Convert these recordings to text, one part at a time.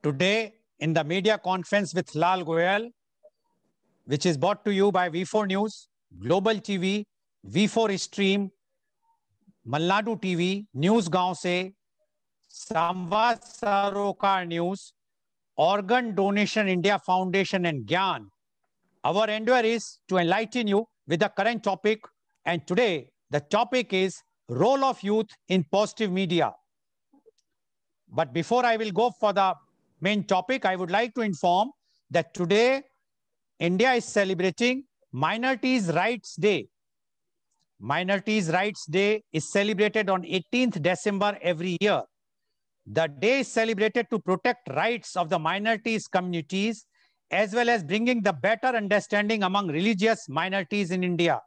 Today, in the media conference with Lal Goyal, which is brought to you by V4 News, Global TV, V4 Stream, Malnadu TV, News Gaon Se, Samvad Sarokar News, Organ Donation India Foundation and Gyan. Our endeavor is to enlighten you with the current topic, and today the topic is role of youth in positive media. But before I will go for the main topic, I would like to inform that today India is celebrating Minorities' Rights Day. Minorities' Rights Day is celebrated on 18th December every year. The day is celebrated to protect rights of the minorities communities as well as bringing the better understanding among religious minorities in India.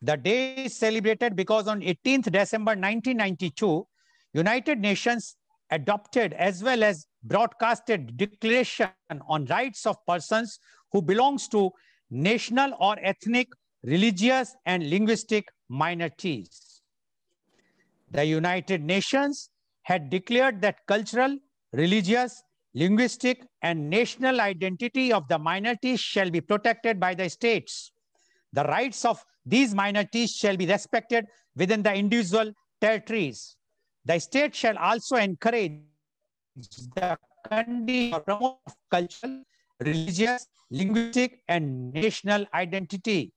The day is celebrated because on 18th December 1992, United Nations adopted as well as broadcasted declaration on rights of persons who belongs to national or ethnic, religious and linguistic minorities. The United Nations had declared that cultural, religious, linguistic and national identity of the minorities shall be protected by the states. The rights of these minorities shall be respected within the individual territories. The state shall also encourage the country to promote cultural, religious, linguistic, and national identity.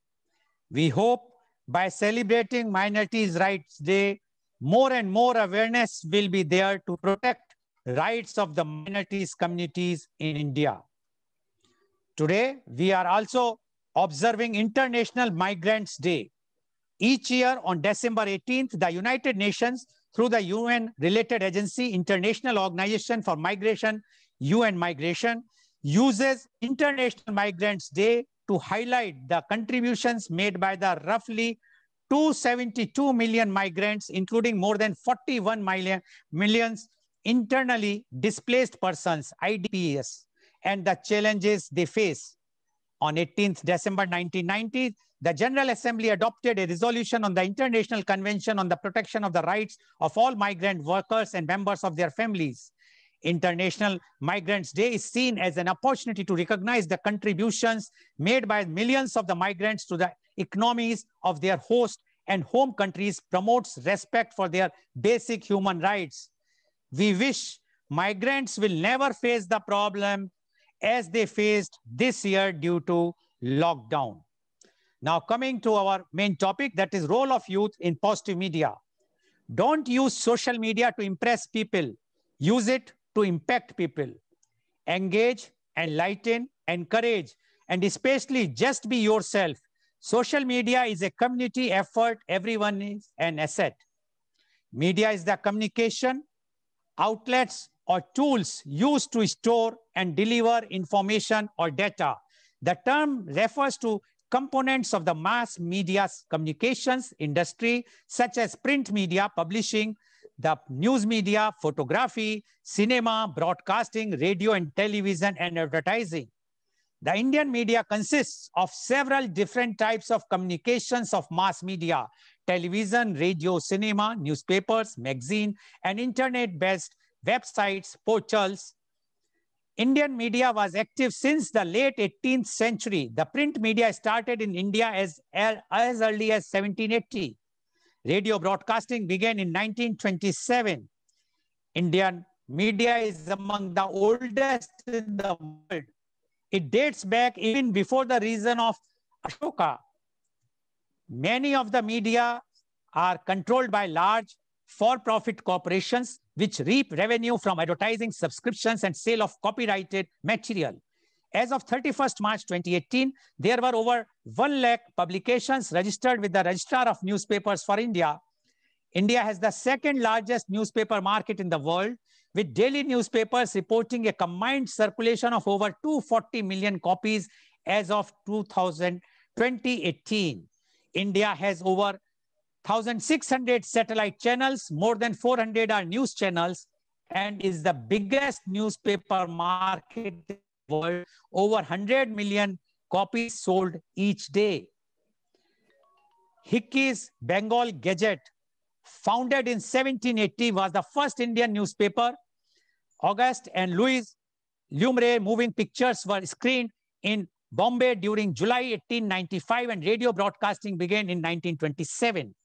We hope by celebrating Minorities' Rights Day, more and more awareness will be there to protect rights of the minorities communities in India. Today, we are also observing International Migrants Day. Each year on December 18th, the United Nations, through the UN-related agency, International Organization for Migration, UN Migration, uses International Migrants Day to highlight the contributions made by the roughly 272 million migrants, including more than 41 millions internally displaced persons, IDPs, and the challenges they face. On 18th December 1990, the General Assembly adopted a resolution on the International Convention on the Protection of the Rights of all Migrant Workers and Members of their Families. International Migrants Day is seen as an opportunity to recognize the contributions made by millions of the migrants to the economies of their host and home countries, promotes respect for their basic human rights. We wish migrants will never face the problem as they faced this year due to lockdown. Now coming to our main topic, that is role of youth in positive media. Don't use social media to impress people. Use it to impact people. Engage, enlighten, encourage, and especially just be yourself. Social media is a community effort. Everyone is an asset. Media is the communication outlets or tools used to store and deliver information or data. The term refers to components of the mass media's communications industry, such as print media, publishing, the news media, photography, cinema, broadcasting, radio and television, and advertising. The Indian media consists of several different types of communications of mass media: television, radio, cinema, newspapers, magazine, and internet-based websites, portals. Indian media was active since the late 18th century. The print media started in India as early as 1780. Radio broadcasting began in 1927. Indian media is among the oldest in the world. It dates back even before the reign of Ashoka. Many of the media are controlled by large for-profit corporations which reap revenue from advertising, subscriptions, and sale of copyrighted material. As of 31st March 2018, there were over 1 lakh publications registered with the Registrar of Newspapers for India. India has the second largest newspaper market in the world, with daily newspapers reporting a combined circulation of over 240 million copies as of 2018. India has over 1,600 satellite channels, more than 400 are news channels, and is the biggest newspaper market in the world. Over 100 million copies sold each day. Hickey's Bengal Gazette, founded in 1780, was the first Indian newspaper. August and Louis Lumiere moving pictures were screened in Bombay during July 1895, and radio broadcasting began in 1927.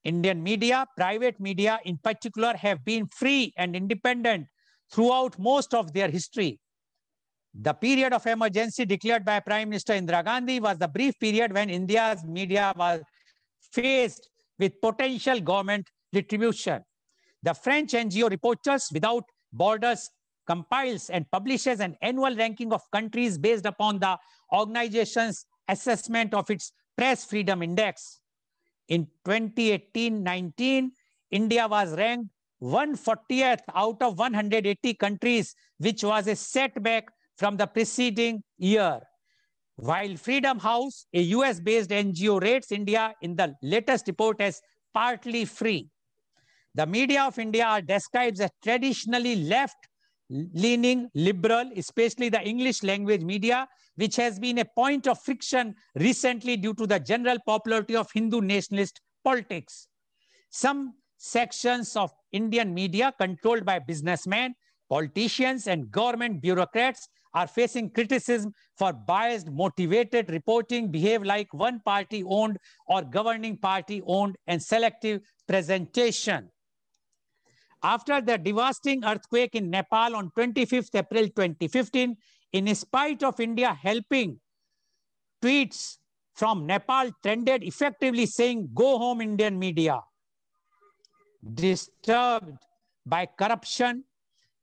Indian media, private media in particular, have been free and independent throughout most of their history. The period of emergency declared by Prime Minister Indira Gandhi was the brief period when India's media was faced with potential government retribution. The French NGO Reporters Without Borders compiles and publishes an annual ranking of countries based upon the organization's assessment of its Press Freedom Index. In 2018-19, India was ranked 140th out of 180 countries, which was a setback from the preceding year. While Freedom House, a US-based NGO, rates India in the latest report as partly free. The media of India are described as traditionally left-leaning liberal, especially the English language media, which has been a point of friction recently due to the general popularity of Hindu nationalist politics. Some sections of Indian media controlled by businessmen, politicians, and government bureaucrats are facing criticism for biased, motivated reporting, behave like one party owned or governing party owned, and selective presentation. After the devastating earthquake in Nepal on 25th April 2015, in spite of India helping, tweets from Nepal trended effectively saying, "Go home, Indian media." Disturbed by corruption,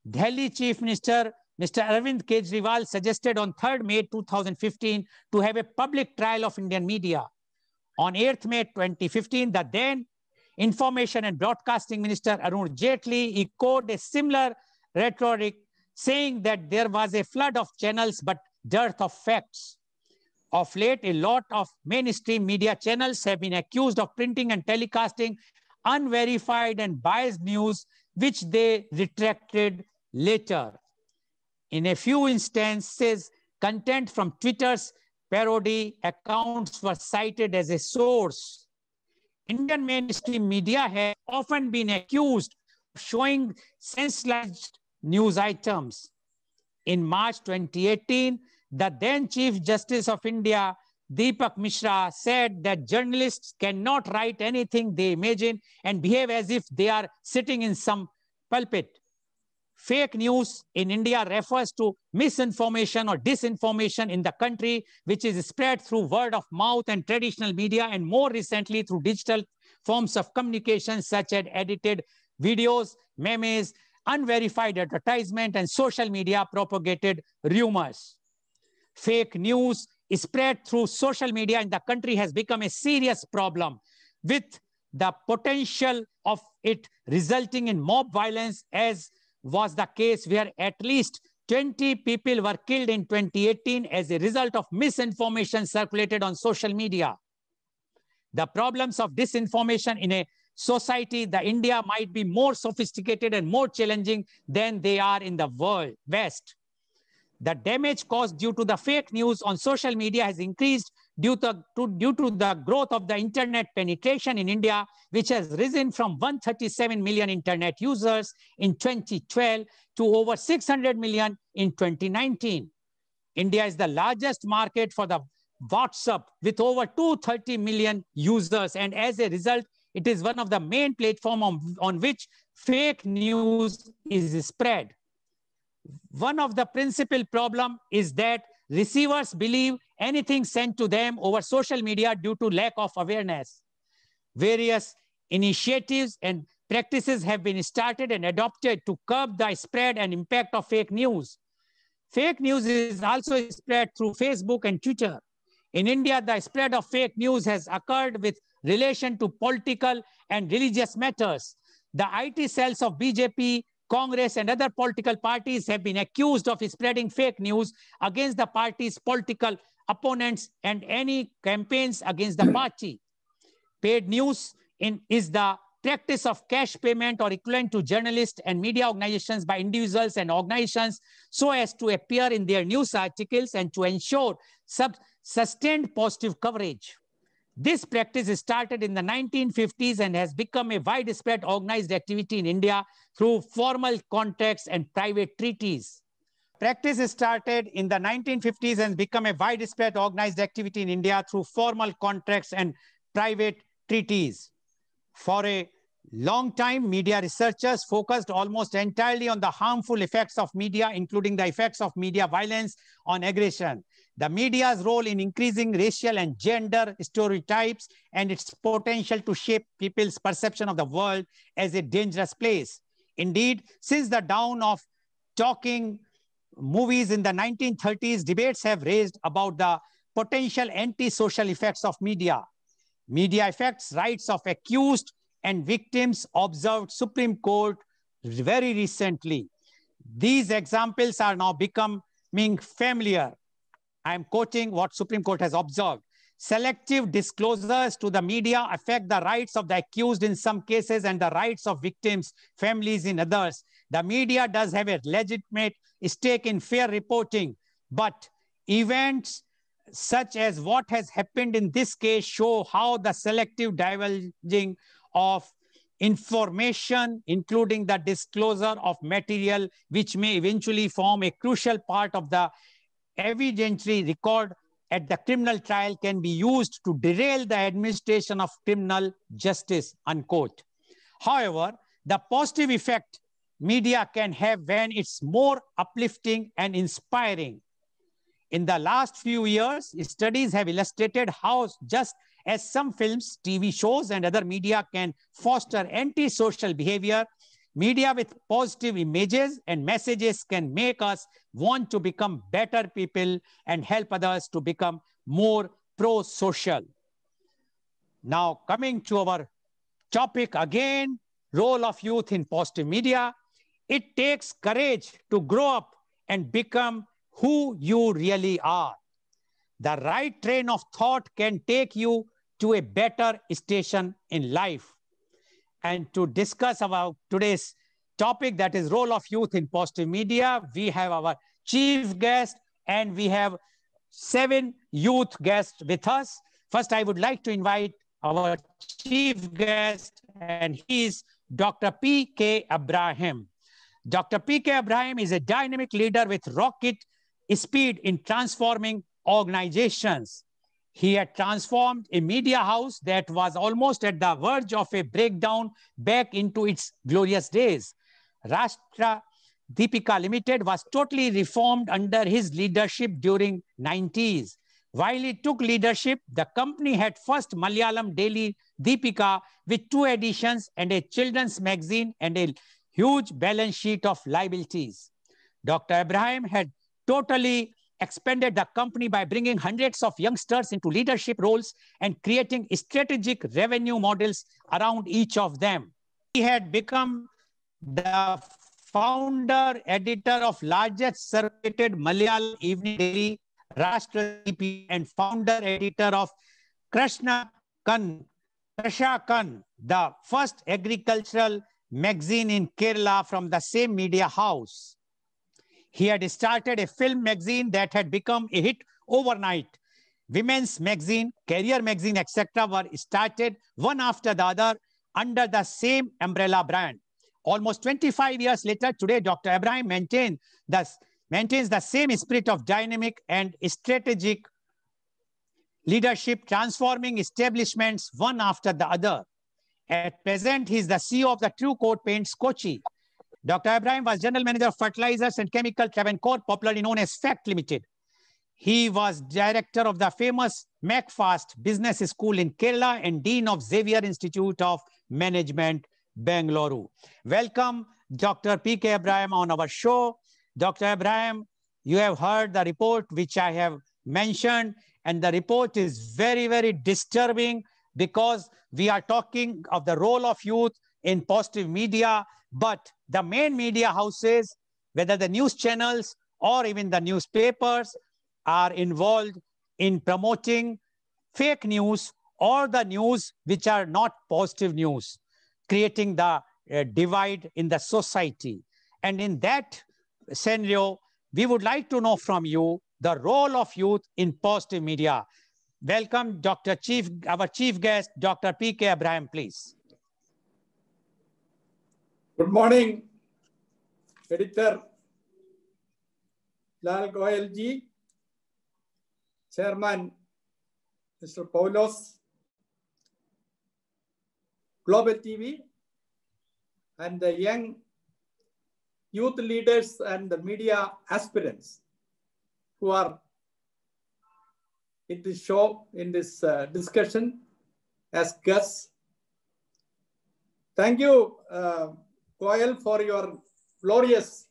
Delhi Chief Minister Mr. Arvind Kejriwal suggested on 3rd May 2015 to have a public trial of Indian media. On 8th May 2015, the then Information and Broadcasting Minister Arun Jaitley echoed a similar rhetoric, saying that there was a flood of channels but dearth of facts. Of late, a lot of mainstream media channels have been accused of printing and telecasting unverified and biased news, which they retracted later. In a few instances, content from Twitter's parody accounts were cited as a source. Indian mainstream media has often been accused of showing sensationalized news items. In March 2018, the then Chief Justice of India, Deepak Mishra, said that journalists cannot write anything they imagine and behave as if they are sitting in some pulpit. Fake news in India refers to misinformation or disinformation in the country, which is spread through word of mouth and traditional media, and more recently through digital forms of communication such as edited videos, memes, unverified advertisement, and social media propagated rumors. Fake news spread through social media in the country has become a serious problem, with the potential of it resulting in mob violence, as was the case where at least 20 people were killed in 2018 as a result of misinformation circulated on social media. The problems of disinformation in a society, the India, might be more sophisticated and more challenging than they are in the world, West. The damage caused due to the fake news on social media has increased due to the growth of the internet penetration in India, which has risen from 137 million internet users in 2012 to over 600 million in 2019. India is the largest market for the WhatsApp with over 230 million users, and as a result, it is one of the main platforms on which fake news is spread. One of the principal problems is that receivers believe anything sent to them over social media due to lack of awareness. Various initiatives and practices have been started and adopted to curb the spread and impact of fake news. Fake news is also spread through Facebook and Twitter. In India, the spread of fake news has occurred with relation to political and religious matters. The IT cells of BJP, Congress, and other political parties have been accused of spreading fake news against the party's political opponents and any campaigns against the party. Paid news is the practice of cash payment or equivalent to journalists and media organizations by individuals and organizations so as to appear in their news articles and to ensure sustained positive coverage. This practice started in the 1950s and has become a widespread organized activity in India through formal contracts and private treaties. practice started in the 1950s and become a widespread organized activity in India through formal contracts and private treaties. For a long time, media researchers focused almost entirely on the harmful effects of media, including the effects of media violence on aggression, the media's role in increasing racial and gender stereotypes, and its potential to shape people's perception of the world as a dangerous place. Indeed, since the dawn of talking movies in the 1930s, debates have raised about the potential anti-social effects of media. Media affects rights of accused and victims, observed Supreme Court very recently. These examples are now becoming familiar. I am quoting what Supreme Court has observed. Selective disclosures to the media affect the rights of the accused in some cases and the rights of victims' families in others. The media does have a legitimate stake in fair reporting, but events such as what has happened in this case show how the selective divulging of information, including the disclosure of material which may eventually form a crucial part of the evidentiary record at the criminal trial, can be used to derail the administration of criminal justice, unquote. However, the positive effect media can have when it's more uplifting and inspiring. In the last few years, studies have illustrated how just as some films, TV shows, and other media can foster anti-social behavior, media with positive images and messages can make us want to become better people and help others to become more pro-social. Now, coming to our topic again, role of youth in positive media. It takes courage to grow up and become who you really are. The right train of thought can take you to a better station in life. And to discuss about today's topic, that is role of youth in positive media, we have our chief guest and we have 7 youth guests with us. First, I would like to invite our chief guest, and he is Dr. P.K. Abraham. Dr. P.K. Abraham is a dynamic leader with rocket speed in transforming organizations. He had transformed a media house that was almost at the verge of a breakdown back into its glorious days. Rashtra Deepika Limited was totally reformed under his leadership during 90s. While he took leadership, the company had first Malayalam daily Deepika with 2 editions and a children's magazine and a huge balance sheet of liabilities. Dr. Abraham had totally expanded the company by bringing hundreds of youngsters into leadership roles and creating strategic revenue models around each of them. He had become the founder editor of largest circulated Malayalam evening daily Rashtra Deepika and founder editor of Krishna Kan, the first agricultural magazine in Kerala from the same media house. He had started a film magazine that had become a hit overnight. Women's magazine, career magazine, etc. were started one after the other under the same umbrella brand. Almost 25 years later, today, Dr. Abraham maintains the same spirit of dynamic and strategic leadership, transforming establishments one after the other. At present, he is the CEO of the True Coat Paints Kochi. Dr. Abraham was General Manager of Fertilizers and Chemical Travancore, popularly known as FACT Limited. He was director of the famous MacFast Business School in Kerala and Dean of Xavier Institute of Management, Bengaluru. Welcome, Dr. P.K. Abraham, on our show. Dr. Abraham, you have heard the report which I have mentioned, and the report is very, very disturbing because we are talking of the role of youth in positive media, but the main media houses, whether the news channels or even the newspapers, are involved in promoting fake news or the news which are not positive news, creating the divide in the society. And in that scenario, we would like to know from you the role of youth in positive media. Welcome, our chief guest, Dr. P.K. Abraham, please. Good morning, editor. Lal Goyal ji, Chairman Mr. Paulos, Global TV, and the young youth leaders and the media aspirants who are in this show, in this discussion as guests. Thank you, Goyal, for your glorious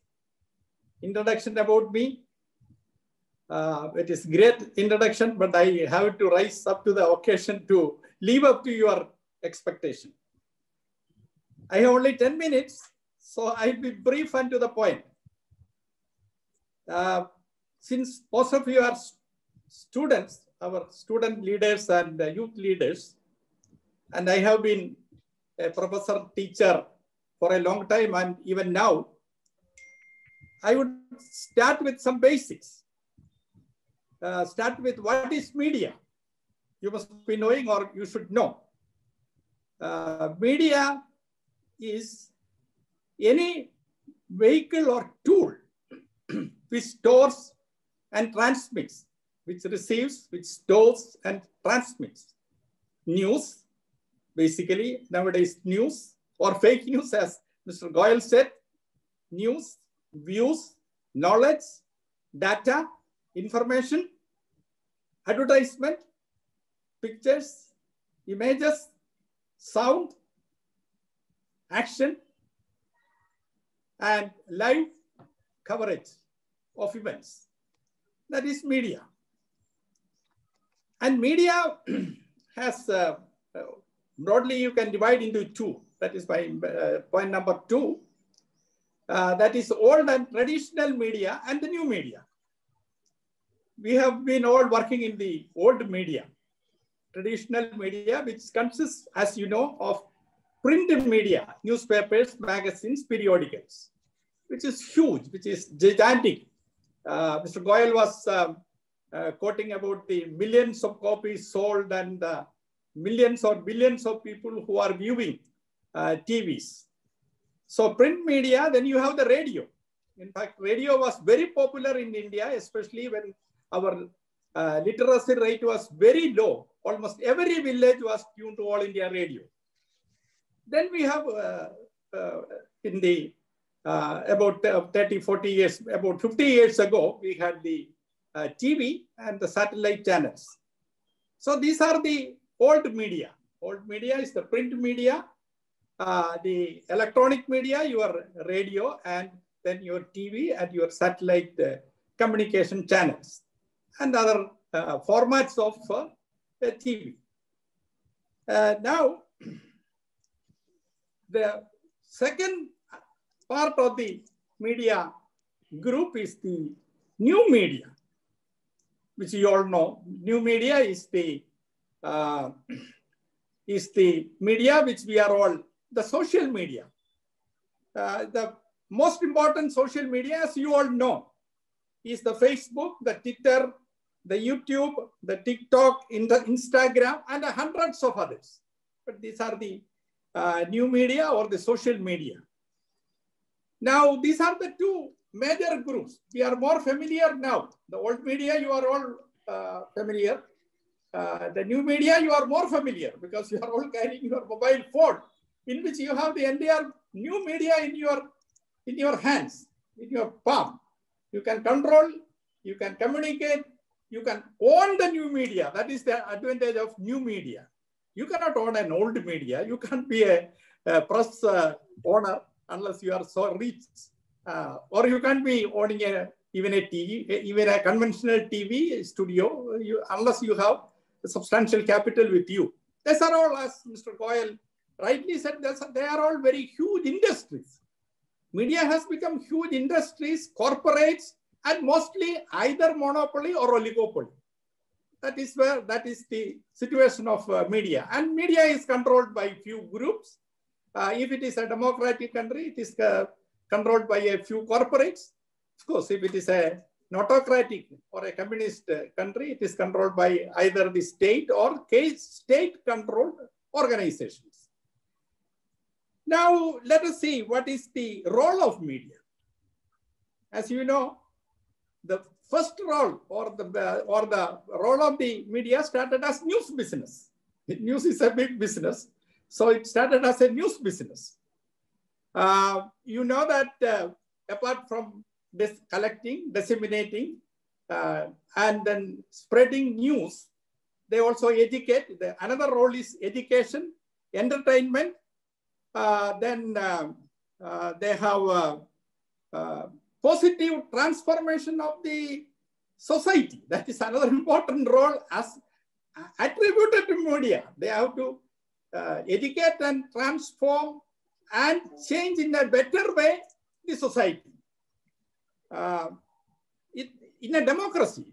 introduction about me. It is great introduction, but I have to rise up to the occasion to live up to your expectation. I have only 10 minutes, so I'll be brief and to the point. Since most of you are students, our student leaders and youth leaders, and I have been a professor teacher for a long time, and even now, I would start with some basics. Start with what is media? You must be knowing, or you should know. Media is any vehicle or tool which stores and transmits, which receives, which stores and transmits news, basically nowadays news or fake news, as Mr. Goyal said, news, views, knowledge, data, information, advertisement, pictures, images, sound, action, and live coverage of events. That is media. And media has, broadly you can divide into two. That is my point number two. That is old and traditional media and the new media. We have been all working in the old media, traditional media, which consists, as you know, of print media, newspapers, magazines, periodicals, which is huge, which is gigantic. Mr. Goyal was quoting about the millions of copies sold and millions or billions of people who are viewing TVs. So print media, then you have the radio. In fact, radio was very popular in India, especially when our literacy rate was very low. Almost every village was tuned to All India Radio. Then we have in the about 30, 40 years, about 50 years ago, we had the TV and the satellite channels. So these are the old media. Old media is the print media, the electronic media, your radio, and then your TV and your satellite communication channels and other formats of TV. Now, the second part of the media group is the new media, which you all know. New media is the media which we are all, the social media. The most important social media, as you all know, is the Facebook, the Twitter, the YouTube, the TikTok, the Instagram, and hundreds of others. But these are the new media or the social media. Now, these are the two major groups. We are more familiar now. The old media, you are all familiar. The new media, you are more familiar because you are all carrying your mobile phone in which you have the entire new media in your hands, in your palm. You can control, you can communicate, you can own the new media. That is the advantage of new media. You cannot own an old media. You can't be a press owner unless you are so rich. Or you can't be owning even a TV, even a conventional TV studio, unless you have a substantial capital with you. These are all, as Mr. Goyal rightly said, they are all very huge industries. Media has become huge industries, corporates, and mostly either monopoly or oligopoly. That is the situation of media. And media is controlled by few groups. If it is a democratic country, it is controlled by a few corporates. Of course, if it is an autocratic or a communist country, it is controlled by either the state or state-controlled organizations. Now, let us see what is the role of media. As you know, the first role or the role of the media started as news business. News is a big business. So it started as a news business. You know that apart from this collecting, disseminating, and then spreading news, they also educate. Another role is education, entertainment. Then they have positive transformation of the society. That is another important role as attributed to media. They have to educate and transform and change in a better way the society. In a democracy,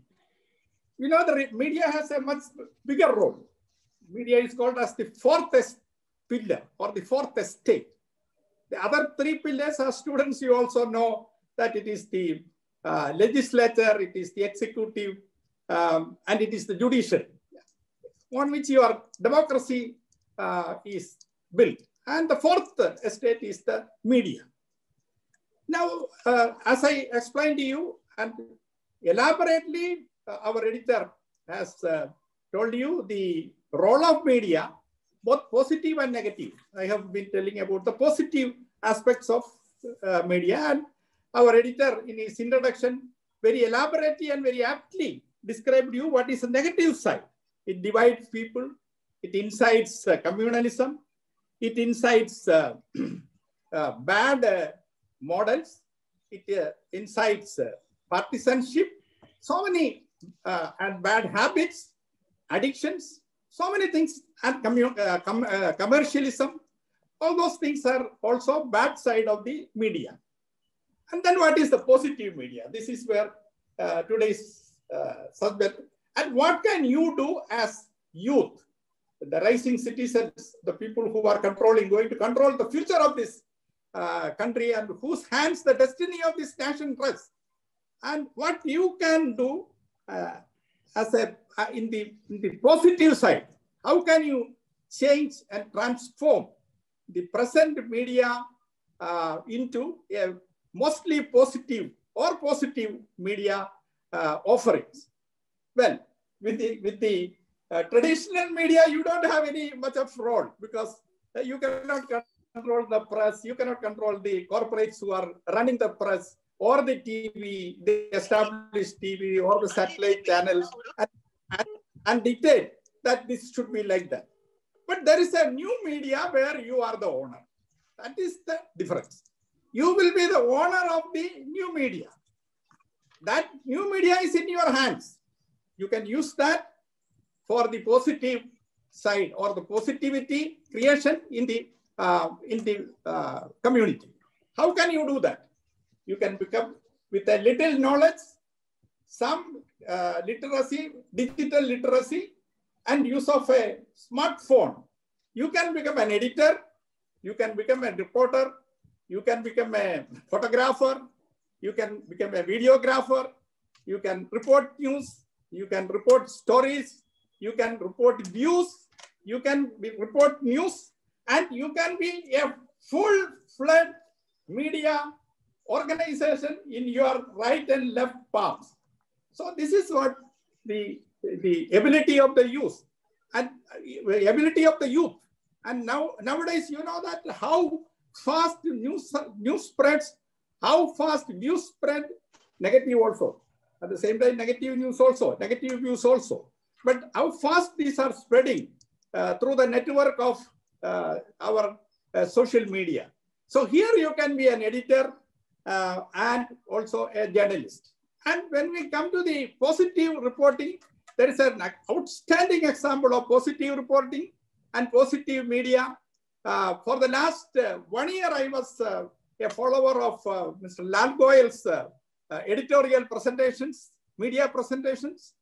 you know, the media has a much bigger role. Media is called as the fourth pillar or the fourth estate. The other three pillars, as students, you also know that it is the legislature, it is the executive, and it is the judiciary, on which your democracy is built. And the fourth estate is the media. Now, as I explained to you, and elaborately, our editor has told you the role of media, both positive and negative. I have been telling about the positive aspects of media, and our editor in his introduction very elaborately and very aptly described you what is the negative side. It divides people, it incites communalism, it incites bad models, it incites partisanship, so many and bad habits, addictions, so many things, and commercialism. All those things are also bad side of the media. And then what is the positive media? This is where today's subject. And what can you do as youth, the rising citizens, the people who are going to control the future of this country, and whose hands the destiny of this nation rests? And what you can do as in the positive side, how can you change and transform the present media into a mostly positive or positive media offerings? Well, with the traditional media, you don't have any much of role, because you cannot control the press, you cannot control the corporates who are running the press, or the TV, the established TV, or the satellite channels, and dictate that this should be like that. But there is a new media where you are the owner. That is the difference. You will be the owner of the new media. That new media is in your hands. You can use that for the positive side or the positivity creation in the community. How can you do that? You can become, with a little knowledge, some literacy, digital literacy, and use of a smartphone. You can become an editor, you can become a reporter, you can become a photographer, you can become a videographer, you can report news, you can report stories, you can report views, you can report news, and you can be a full-fledged media organization in your right and left palms. So this is what the ability of the youth and ability of the youth. And nowadays, you know that how fast news spreads, how fast news spread, negative also. At the same time, negative news also, negative views also. But how fast these are spreading through the network of our social media. So here you can be an editor and also a journalist. And when we come to the positive reporting, there is an outstanding example of positive reporting and positive media. For the last 1 year, I was a follower of Mr. Lal Goyal's editorial presentations, media presentations.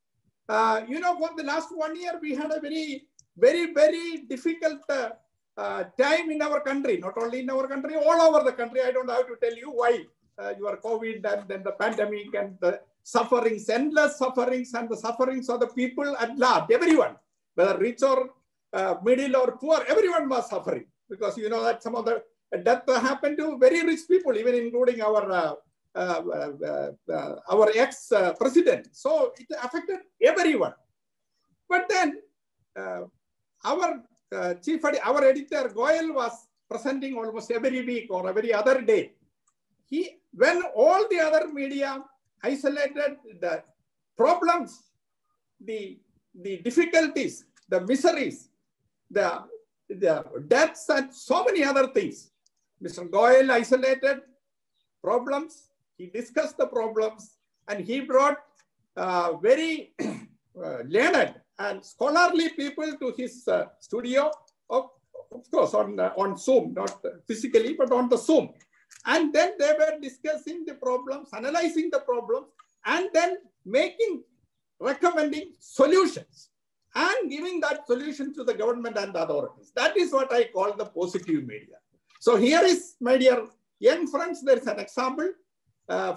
You know, for the last 1 year, we had a very, very difficult time in our country, not only in our country, all over the country. I don't have to tell you why. Your COVID and then the pandemic and the sufferings, endless sufferings, and the sufferings of the people at large, everyone, whether rich or middle or poor, everyone was suffering, because you know that some of the death happened to very rich people, even including our our ex-president. So it affected everyone. But then our our editor Goyal was presenting almost every week or every other day. When all the other media isolated the problems, the difficulties, the miseries, the deaths, and so many other things, Mr. Goyal isolated problems. He discussed the problems, and he brought very learned and scholarly people to his studio, of course on Zoom, not physically, but on the Zoom. And then they were discussing the problems, analyzing the problems, and then recommending solutions and giving that solution to the government and the authorities. That is what I call the positive media. So here is, my dear young friends, there is an example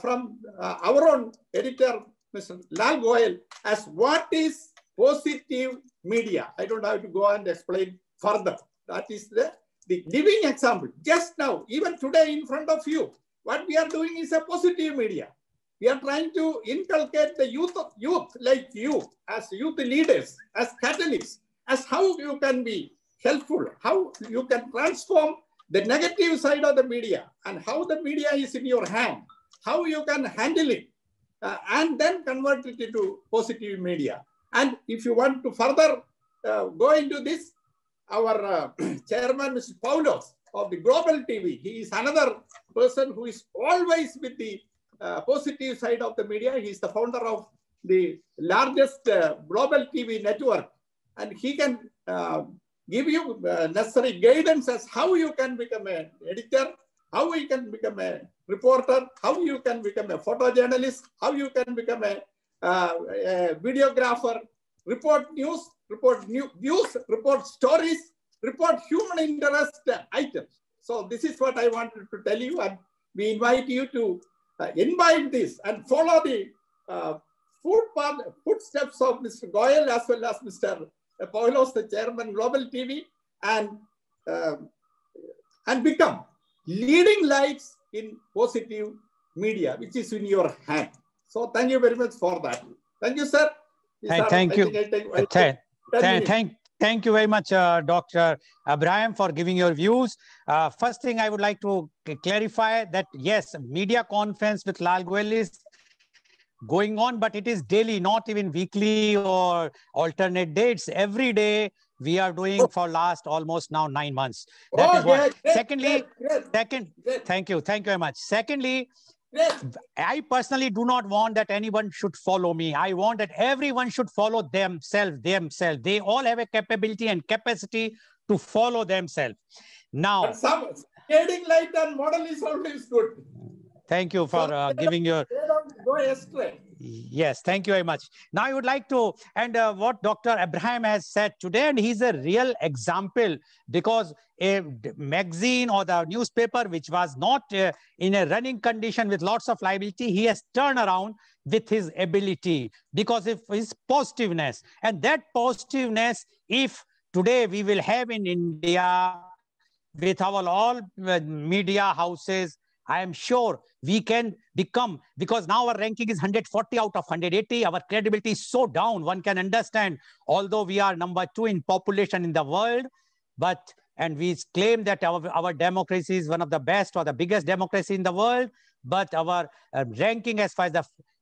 from our own editor, Mr. Lal Goyal, as what is positive media. I don't have to go and explain further. That is the living example. Just now, even today in front of you, what we are doing is a positive media. We are trying to inculcate the youth like you, as youth leaders, as catalysts, as how you can be helpful, how you can transform the negative side of the media, and how the media is in your hand, how you can handle it, and then convert it into positive media. And if you want to further go into this, our chairman, Mr. Paulos of the Global TV, he is another person who is always with the positive side of the media. He is the founder of the largest Global TV network, and he can give you necessary guidance as how you can become an editor, how you can become a reporter, how you can become a photojournalist, how you can become a videographer, report news, report views, report stories, report human interest items. So this is what I wanted to tell you, and we invite you to invite this and follow the footsteps of Mr. Goyal as well as Mr. Paulos, the chairman, Global TV, and become leading lights in positive media, which is in your hand. So thank you very much for that. Thank you, sir. Thank you. Thank you very much, Dr. Abraham, for giving your views. First thing I would like to clarify that, yes, media conference with Lal Goyal is going on, but it is daily, not even weekly or alternate dates. Every day we are doing for last almost now 9 months. That is one. Secondly, thank you very much. Secondly, I personally do not want that anyone should follow me. I want that everyone should follow themselves. They all have a capability and capacity to follow themselves. Now, some guiding light and model is always good. Thank you for giving your... They don't go astray. Yes, thank you very much. Now I would like to, and what Dr. Abraham has said today, and he's a real example, because a magazine or the newspaper which was not in a running condition with lots of liability, he has turned around with his ability because of his positiveness. And that positiveness, if today we will have in India with our all media houses, I am sure we can become, because now our ranking is 140 out of 180. Our credibility is so down. One can understand, although we are number 2 in population in the world, and we claim that our democracy is one of the best or the biggest democracy in the world, but our ranking as far as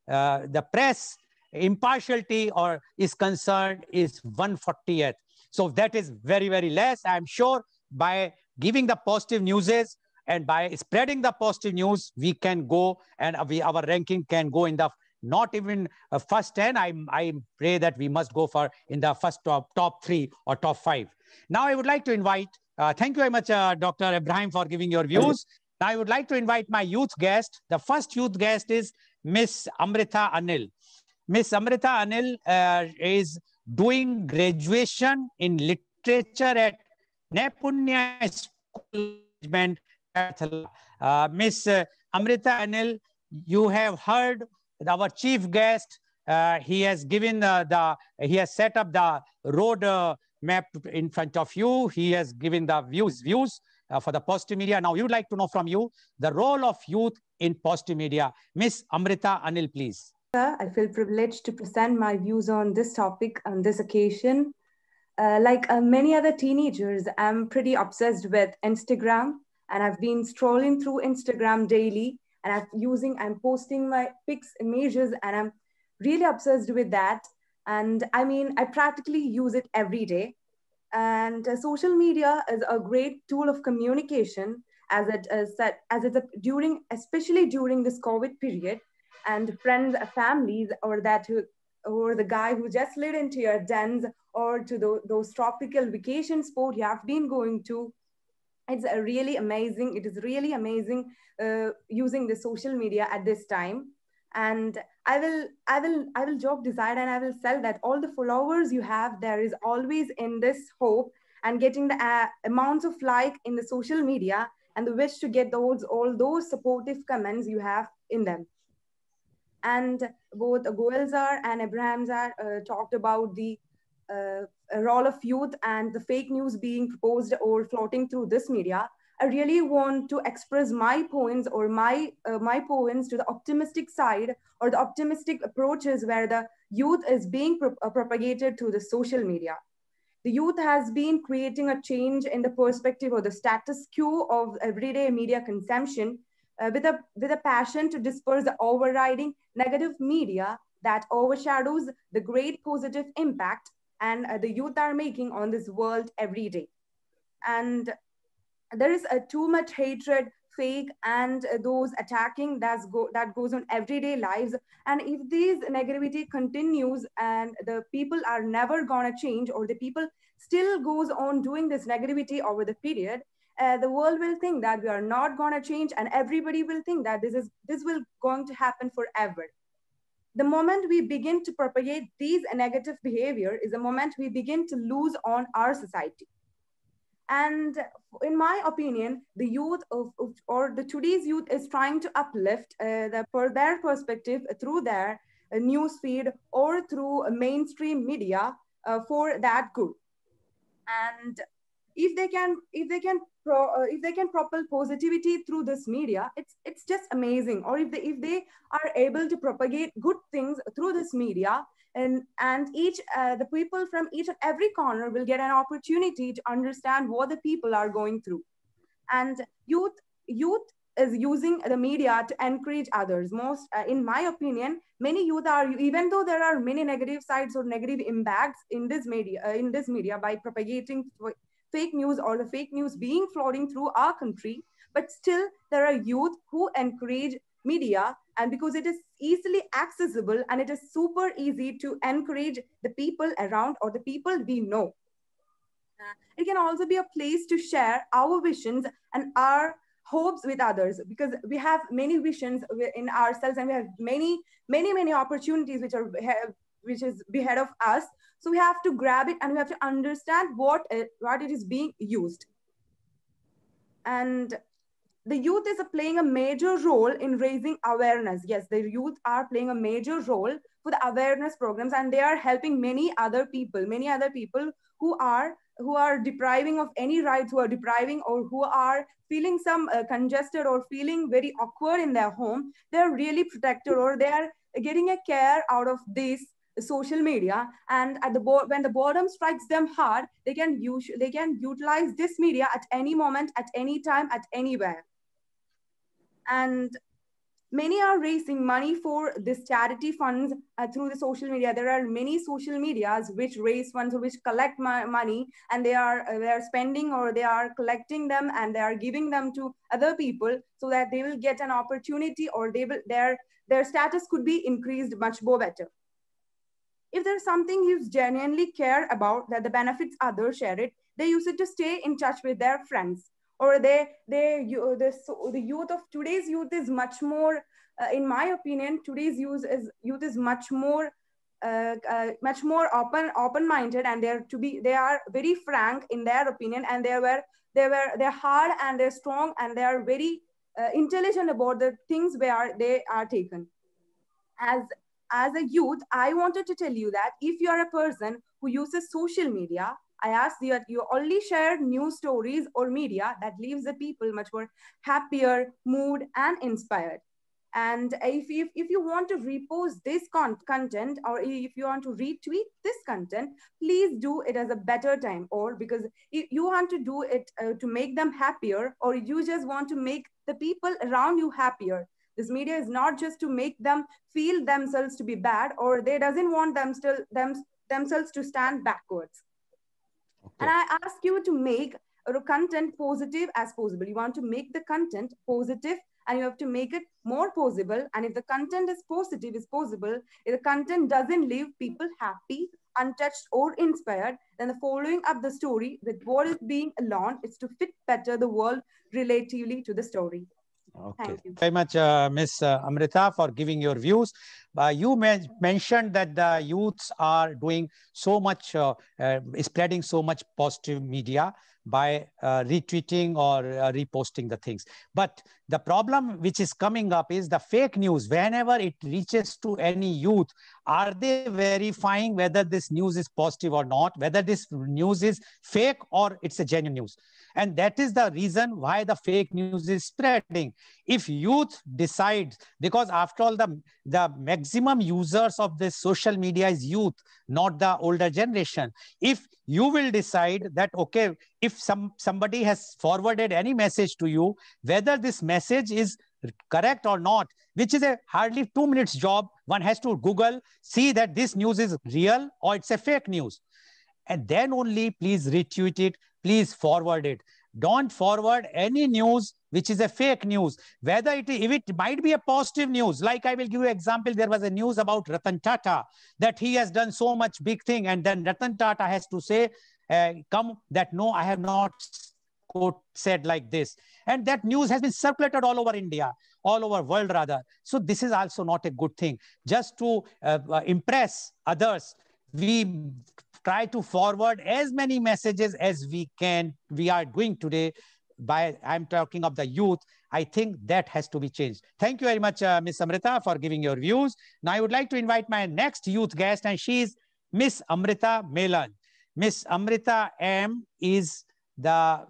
the press impartiality is concerned is 140th. So that is very, very less. I'm sure by giving the positive newses, and by spreading the positive news, we can go, and our ranking can go in the not even first 10. I pray that we must go for in the first top 3 or top 5. Now I would like to invite, thank you very much, Dr. Abraham, for giving your views. Now I would like to invite my youth guest. The first youth guest is Miss Amrita Anil. Miss Amrita Anil is doing graduation in literature at Nepunya School Management. Miss Amrita Anil, you have heard our chief guest. He has given he has set up the road map in front of you. He has given the views. for the positive media. Now, we would like to know from you the role of youth in positive media. Miss Amrita Anil, please. I feel privileged to present my views on this topic on this occasion. Like many other teenagers, I'm pretty obsessed with Instagram, and I've been scrolling through Instagram daily, and I'm posting my pics, images, and I'm really obsessed with that. And I mean, I practically use it every day. And social media is a great tool of communication, as it is set, as it's during, especially during this COVID period, and friends, families, or the guy who just slid into your dens, or to those tropical vacation spot you have been going to. It's really amazing. It is really amazing using the social media at this time. And I will job decide, and I will sell that all the followers you have, there is always in this hope and getting the amounts of like in the social media, and the wish to get all those supportive comments you have in them. And both Goelzar and Abrahamzar talked about the role of youth and the fake news being proposed or floating through this media. I really want to express my points, or my points to the optimistic side, or the optimistic approaches where the youth is being propagated through the social media. The youth has been creating a change in the perspective of the status quo of everyday media consumption, with a passion to disperse the overriding negative media that overshadows the great positive impact and the youth are making on this world every day. And there is too much hatred, fake, and those attacking that goes on everyday lives. And if this negativity continues and the people are never gonna change, or the people still goes on doing this negativity over the period, the world will think that we are not gonna change, and everybody will think that this will going to happen forever. The moment we begin to propagate these negative behavior is the moment we begin to lose on our society. And in my opinion, the youth or the today's youth is trying to uplift for their perspective through their news feed or through mainstream media for that good. And if they can propel positivity through this media, it's just amazing. Or if they are able to propagate good things through this media, and each the people from each and every corner will get an opportunity to understand what the people are going through. And youth is using the media to encourage others. Most in my opinion, many youth are, even though there are many negative sides or negative impacts in this media by propagating fake news, or the fake news being floating through our country, but still there are youth who encourage media, and because it is easily accessible and it is super easy to encourage the people around or the people we know. It can also be a place to share our visions and our hopes with others, because we have many visions in ourselves, and we have many opportunities which is ahead of us. So we have to grab it, and we have to understand what it is being used. And the youth is playing a major role in raising awareness. Yes, the youth are playing a major role for the awareness programs, and they are helping many other people who are depriving of any rights, who are depriving, or who are feeling some congested or feeling very awkward in their home. They're really protected, or they are getting a care out of this social media. And at when the boredom strikes them hard, they can utilize this media at any moment, at any time, at anywhere. And many are raising money for this charity funds through the social media. There are many social medias which raise funds or which collect money, and they are spending, or they are collecting them, and they are giving them to other people so that they will get an opportunity, or their status could be increased much more better. If there's something you genuinely care about, that the benefits others share it, they use it to stay in touch with their friends. Or the youth of today's youth is much more, in my opinion, today's youth is much more open-minded, and they are very frank in their opinion, and they're hard, and they're strong, and they are very intelligent about the things where they are taken. As a youth, I wanted to tell you that if you are a person who uses social media, I ask you that you only share news stories or media that leaves the people much more happier, mood, and inspired. And if you want to repost this content, or if you want to retweet this content, please do it as a better time, or because you want to do it to make them happier, or you just want to make the people around you happier. This media is not just to make them feel themselves to be bad, or they doesn't want themselves to stand backwards. Okay. And I ask you to make content positive as possible. You want to make the content positive, and you have to make it more possible. And if the content is positive, is possible, if the content doesn't leave people happy, untouched, or inspired, then the following up the story with what is being alone is to fit better the world relatively to the story. Okay. Thank you very much, Ms. Amrita, for giving your views. You mentioned that the youths are doing so much, spreading so much positive media by retweeting or reposting the things. But the problem which is coming up is the fake news. Whenever it reaches to any youth, are they verifying whether this news is positive or not, whether this news is fake or it's a genuine news? And that is the reason why the fake news is spreading. If youth decides, because after all, the maximum users of this social media is youth, not the older generation. If you will decide that, okay, if somebody has forwarded any message to you, whether this message is correct or not, which is a hardly 2 minutes job, one has to Google, see that this news is real or it's a fake news. And then only please retweet it, please forward it. Don't forward any news which is a fake news, whether if it might be a positive news. Like I will give you an example. There was a news about Ratan Tata, that he has done so much big thing, and then Ratan Tata has to say, that no, I have not said like this. And that news has been circulated all over India, all over world rather. So this is also not a good thing. Just to impress others, we try to forward as many messages as we can. We are doing today. I'm talking of the youth. I think that has to be changed. Thank you very much, Ms. Amrita, for giving your views. Now I would like to invite my next youth guest, and she is Miss Amrita Melan. Miss Amrita M is the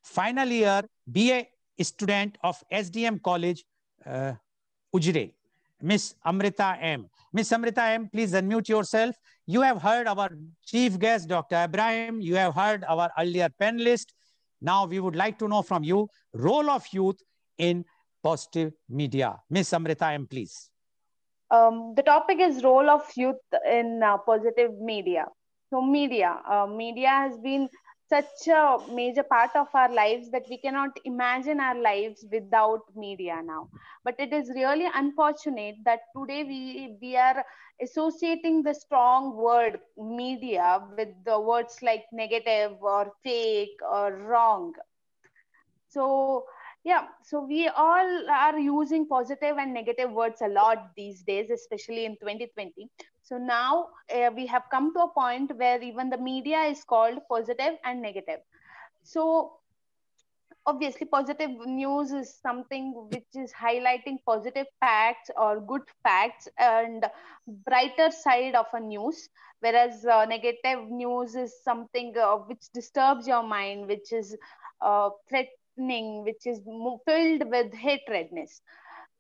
final year BA student of SDM College, Ujre. Miss Amrita M. Miss Amrita M, please unmute yourself. You have heard our chief guest, Dr. Ibrahim. You have heard our earlier panelist. Now we would like to know from you, role of youth in positive media. Miss Amrita M, please. The topic is role of youth in positive media. So media has been such a major part of our lives that we cannot imagine our lives without media now. But it is really unfortunate that today we are associating the strong word media with the words like negative or fake or wrong. So yeah, so we all are using positive and negative words a lot these days, especially in 2020. So now we have come to a point where even the media is called positive and negative. So obviously positive news is something which is highlighting positive facts or good facts and brighter side of a news, whereas negative news is something which disturbs your mind, which is threatening, which is filled with hatredness.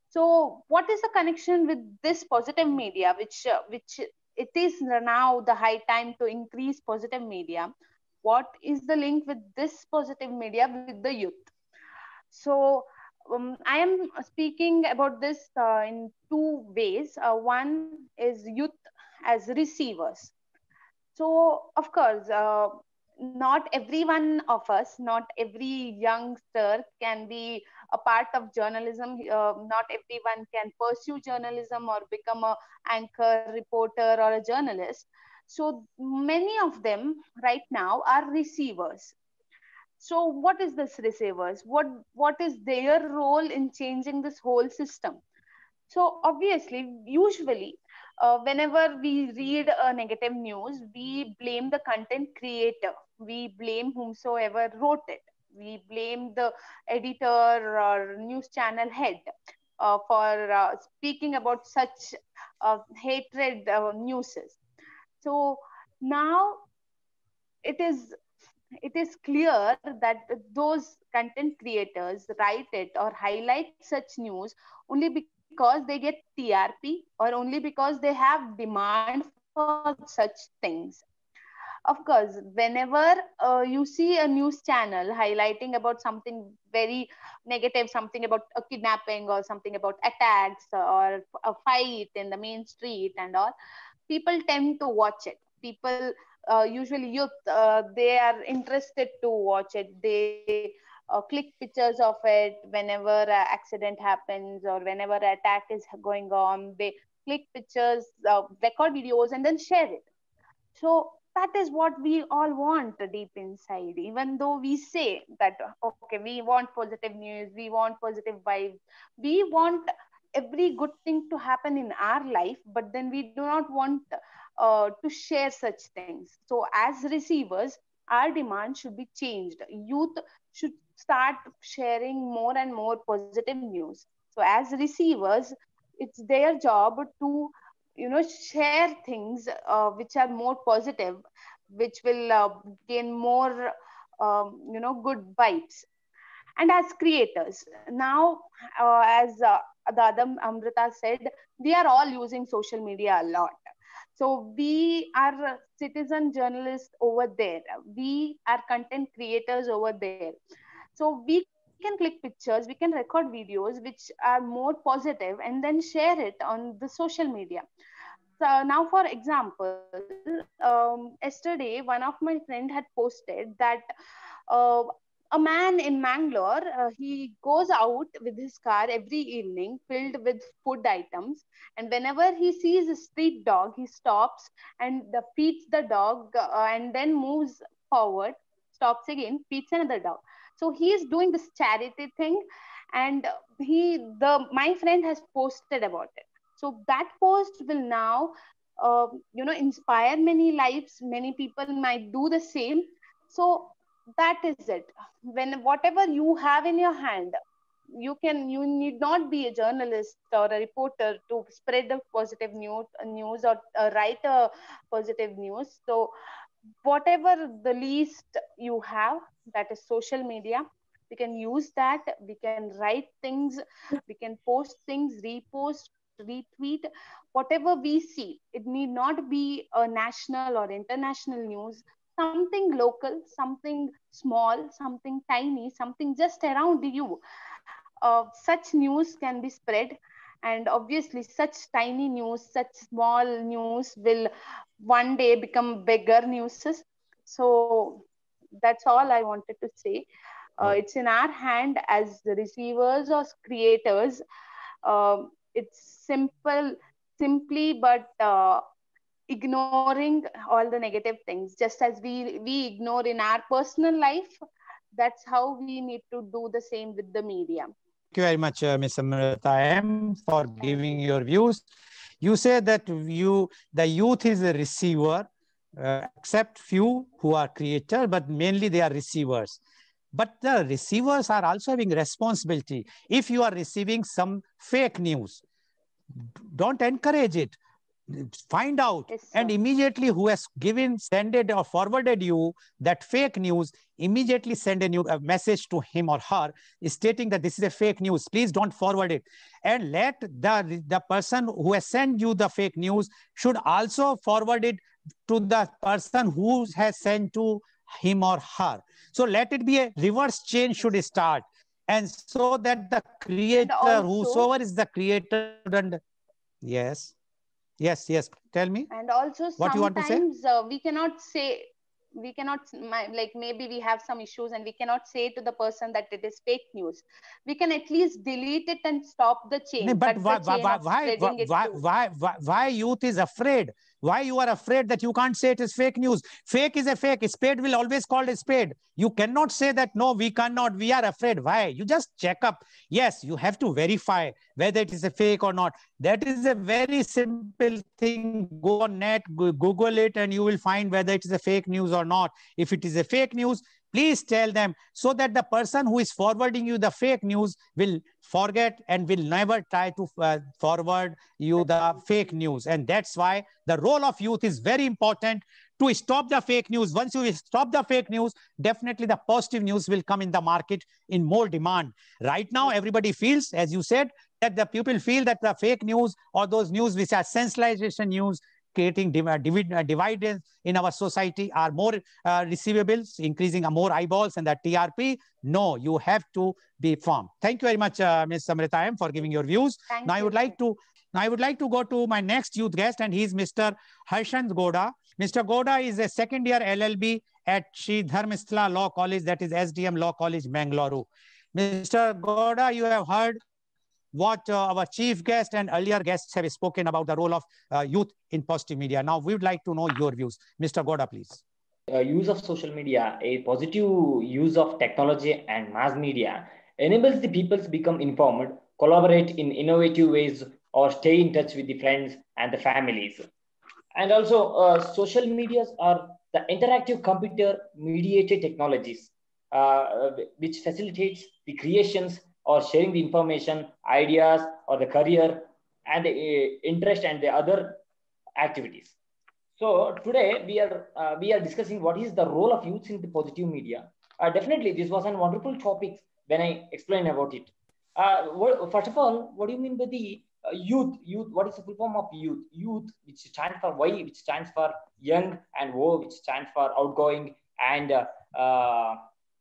So what is the connection with this positive media, which it is now the high time to increase positive media? What is the link with this positive media with the youth? So I am speaking about this in two ways. One is youth as receivers. So of course, not every one of us, not every youngster can be a part of journalism. Not everyone can pursue journalism or become a anchor, reporter, or a journalist. So many of them right now are receivers. So what is this receivers? What is their role in changing this whole system? So obviously, usually, whenever we read a negative news, we blame the content creator. We blame whomsoever wrote it. We blame the editor or news channel head for speaking about such hatred news. So now it is clear that those content creators write it or highlight such news only because they get TRP, or only because they have demand for such things. Of course, whenever you see a news channel highlighting about something very negative, something about a kidnapping or something about attacks or a fight in the main street and all, people tend to watch it. People, usually youth, they are interested to watch it. They click pictures of it whenever an accident happens or whenever an attack is going on. They click pictures, record videos, and then share it. So that is what we all want deep inside. Even though we say that, okay, we want positive news, we want positive vibes, we want every good thing to happen in our life, but then we do not want to share such things. So as receivers, our demand should be changed. Youth should start sharing more and more positive news. So as receivers, it's their job to, share things which are more positive, which will gain more good vibes. And as creators now, as the other Amrita said, we are all using social media a lot. So we are citizen journalists over there, we are content creators over there. So we can click pictures, we can record videos which are more positive and then share it on the social media. So now, for example, yesterday one of my friend had posted that uh, a man in Mangalore, he goes out with his car every evening filled with food items, and whenever he sees a street dog, he stops and feeds the dog, and then moves forward, stops again, feeds another dog. So he is doing this charity thing, and my friend has posted about it. So that post will now inspire many lives. Many people might do the same. So that is it. When whatever you have in your hand, you need not be a journalist or a reporter to spread the positive news or write a positive news. So whatever the least you have, that is social media, we can use that. We can write things, we can post things, repost, retweet, whatever we see. It need not be a national or international news. Something local, something small, something tiny, something just around you, such news can be spread. And obviously such tiny news, such small news will one day become bigger news. So that's all I wanted to say. It's in our hand as the receivers or creators. It's simply but ignoring all the negative things, just as we ignore in our personal life. That's how we need to do the same with the media. Thank you very much, Ms. Amrita M, for giving your views. You say that the youth is a receiver, except few who are creators, but mainly they are receivers. But the receivers are also having responsibility. If you are receiving some fake news, don't encourage it. Find out, Yes, and immediately who has send it or forwarded you that fake news, immediately send a message to him or her stating that this is a fake news. Please don't forward it. And let the person who has sent you the fake news should also forward it to the person who has sent to him or her. So let it be a reverse chain should start. And so that the creator, whosoever is the creator, and yes. Yes, tell me. And also what you want to say? We cannot, like, maybe we have some issues and we cannot say to the person that it is fake news. We can at least delete it and stop the chain. No, but why youth is afraid? Why you are afraid that you can't say it is fake news? Fake is a fake. A spade will always call a spade. You cannot say that, no, we cannot. We are afraid. Why? You just check up. Yes, you have to verify whether it is a fake or not. That is a very simple thing. Go on net, Google it, and you will find whether it is a fake news or not. If it is a fake news, please tell them, so that the person who is forwarding you the fake news will forget and will never try to forward you the fake news. And that's why the role of youth is very important to stop the fake news. Once you stop the fake news, definitely the positive news will come in the market in more demand. Right now, everybody feels, as you said, that the people feel that the fake news or those news which are sensationalization news, creating dividends in our society are more receivables, increasing more eyeballs and the TRP. No, you have to be firm. Thank you very much, Ms. Amrita M, for giving your views. Thank Now you. I would like to go to my next youth guest, and he's Mr. Harshant Goda. Mr. Goda is a second year LLB at Sri Dharmasthala Law College, that is SDM Law College, Bangalore. Mr. Goda, you have heard what our chief guest and earlier guests have spoken about the role of youth in positive media. Now, we would like to know your views. Mr. Goda, please. Use of social media, a positive use of technology and mass media enables the people to become informed, collaborate in innovative ways, or stay in touch with the friends and the families. And also, social medias are the interactive computer mediated technologies which facilitates the creations or sharing the information, ideas, or the career and the interest and the other activities. So today we are discussing what is the role of youth in the positive media. Definitely, this was a wonderful topic when I explained about it. First of all, what do you mean by the youth? Youth, what is the full form of youth? Youth, which stands for Y, which stands for young, and O, which stands for outgoing, and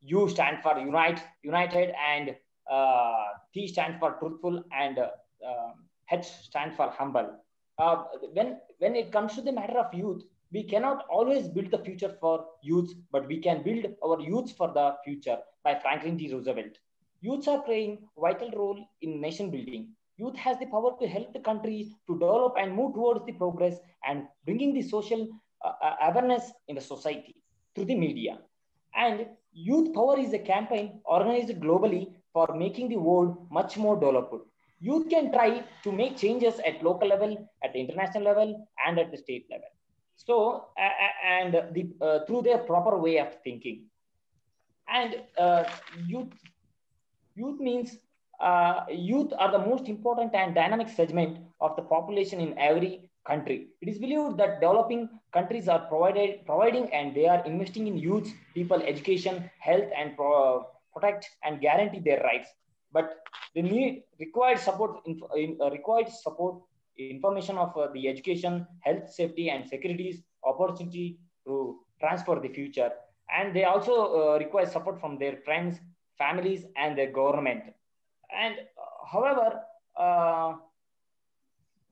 U stands for united, and T stands for truthful, and H stands for humble. When it comes to the matter of youth, we cannot always build the future for youth, but we can build our youth for the future by Franklin D. Roosevelt. Youths are playing a vital role in nation building. Youth has the power to help the country to develop and move towards the progress and bringing the social awareness in the society through the media. And Youth Power is a campaign organized globally for making the world much more developed. Youth can try to make changes at local level, at the international level, and at the state level. So, through their proper way of thinking. And youth means youth are the most important and dynamic segment of the population in every country. It is believed that developing countries are providing and they are investing in youth, people, education, health, and protect and guarantee their rights. But they required support, information of the education, health, safety, and securities, opportunity to transfer the future. And they also require support from their friends, families, and their government. And however,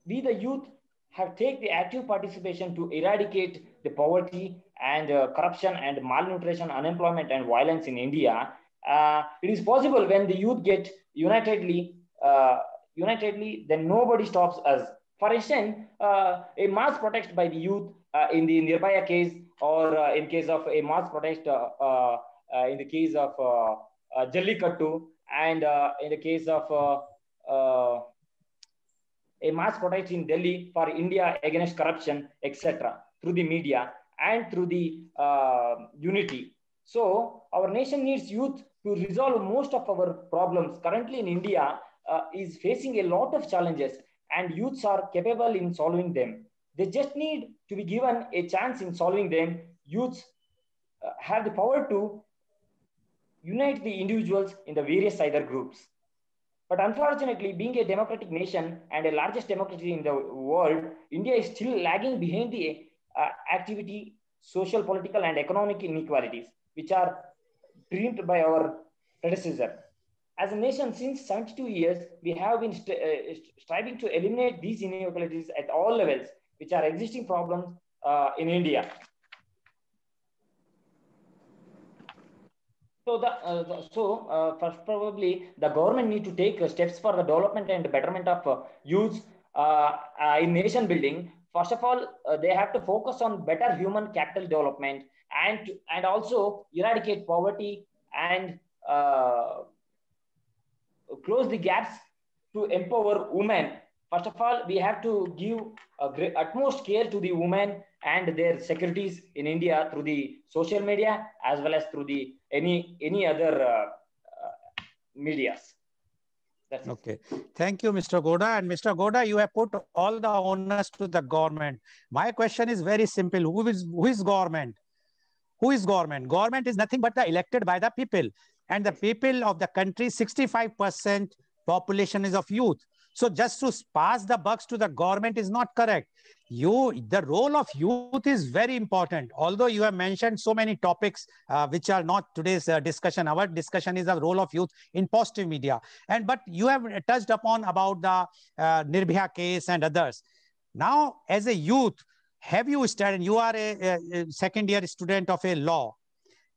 we the youth have taken the active participation to eradicate the poverty and corruption and malnutrition, unemployment, and violence in India. It is possible when the youth get unitedly, then nobody stops us. For instance, a mass protest by the youth in the Nirbhaya case, or in case of a mass protest in the case of Jallikattu, and in the case of a mass protest in Delhi for India against corruption, etc., through the media and through the unity. So our nation needs youth to resolve most of our problems. Currently in India is facing a lot of challenges, and youths are capable in solving them. They just need to be given a chance in solving them. Youths have the power to unite the individuals in the various other groups. But unfortunately, being a democratic nation and the largest democracy in the world, India is still lagging behind the activity, social, political, and economic inequalities, which are dreamed by our predecessor. As a nation, since 72 years, we have been striving to eliminate these inequalities at all levels, which are existing problems in India. So, first, probably the government need to take steps for the development and betterment of youth in nation building. First of all, they have to focus on better human capital development and also eradicate poverty and close the gaps to empower women. First of all, we have to give utmost care to the women and their securities in India through the social media as well as through the any other medias. Okay. Thank you, Mr. Goda. And Mr. Goda, you have put all the onus to the government. My question is very simple. Who is government? Who is government? Government is nothing but the elected by the people. And the people of the country, 65% population is of youth. So just to pass the bucks to the government is not correct. The role of youth is very important. Although you have mentioned so many topics which are not today's discussion. Our discussion is the role of youth in positive media. But you have touched upon about the Nirbhaya case and others. Now, as a youth, have you studied, you are a second year student of a law.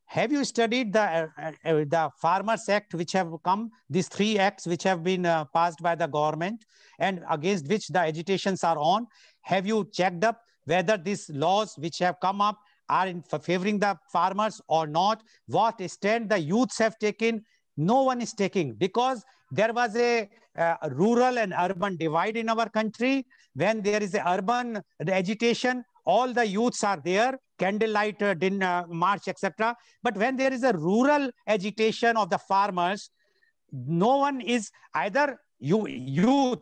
Have you studied the Farmers Act, which have come, these 3 acts which have been passed by the government and against which the agitations are on? Have you checked up whether these laws which have come up are in favoring the farmers or not? What stand the youths have taken? No one is taking, because there was a rural and urban divide in our country. When there is a urban agitation, all the youths are there, candlelight march, etc. But when there is a rural agitation of the farmers, no one is either youth,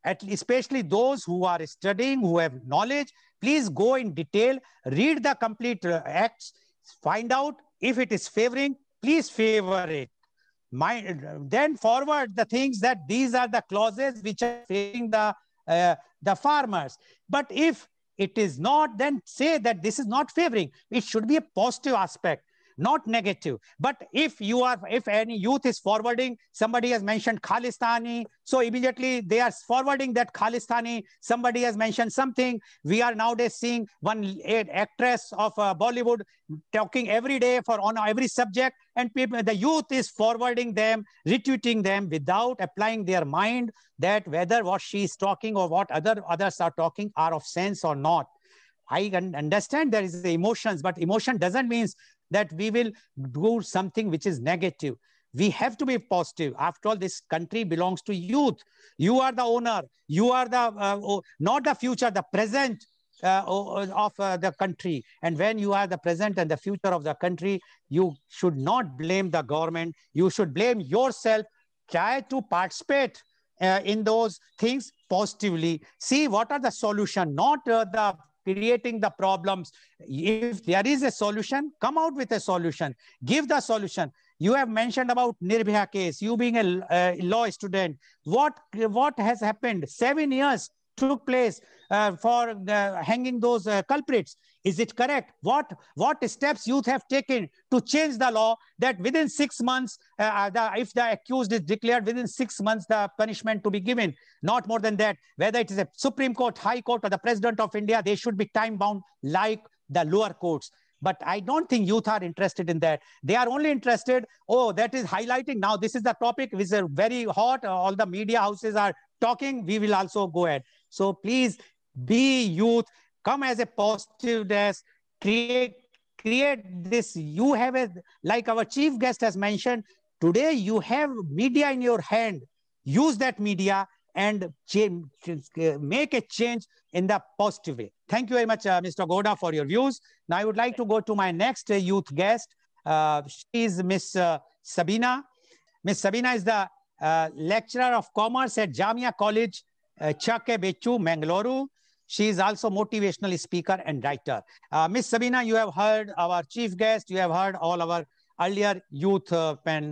especially those who are studying, who have knowledge. Please go in detail, read the complete acts, find out if it is favoring, please favor it. Then forward the things that these are the clauses which are favoring the farmers. But if it is not, then say that this is not favoring. It should be a positive aspect, not negative. But if any youth is forwarding, somebody has mentioned Khalistani, so immediately they are forwarding that Khalistani, somebody has mentioned something. We are nowadays seeing one actress of Bollywood talking every day on every subject, and the youth is forwarding them, retweeting them without applying their mind that whether what she is talking or what others are talking are of sense or not. I understand there is the emotions, but emotion doesn't mean that we will do something which is negative. We have to be positive. After all, this country belongs to youth. You are the owner. You are the not the future, the present of the country. And when you are the present and the future of the country, you should not blame the government. You should blame yourself. Try to participate in those things positively. See what are the solution, not the creating the problems. If there is a solution, come out with a solution. Give the solution. You have mentioned about Nirbhaya case. You being a law student, what has happened? 7 years took place for hanging those culprits. Is it correct? What steps youth have taken to change the law that within 6 months, if the accused is declared, within 6 months, the punishment to be given, not more than that. Whether it is a Supreme Court, High Court, or the President of India, they should be time bound like the lower courts. But I don't think youth are interested in that. They are only interested, oh, that is highlighting. Now, this is the topic which is very hot. All the media houses are talking. We will also go ahead. So please be youth, come as a positiveness, create this. You have like our chief guest has mentioned, today you have media in your hand. Use that media and make a change in the positive way. Thank you very much, Mr. Goda, for your views. Now I would like to go to my next youth guest. She is Miss Sabina. Miss Sabina is the lecturer of commerce at Jamia College, Chake Bechu, Mangaluru. She is also motivational speaker and writer. Miss Sabina, you have heard our chief guest. You have heard all our earlier youth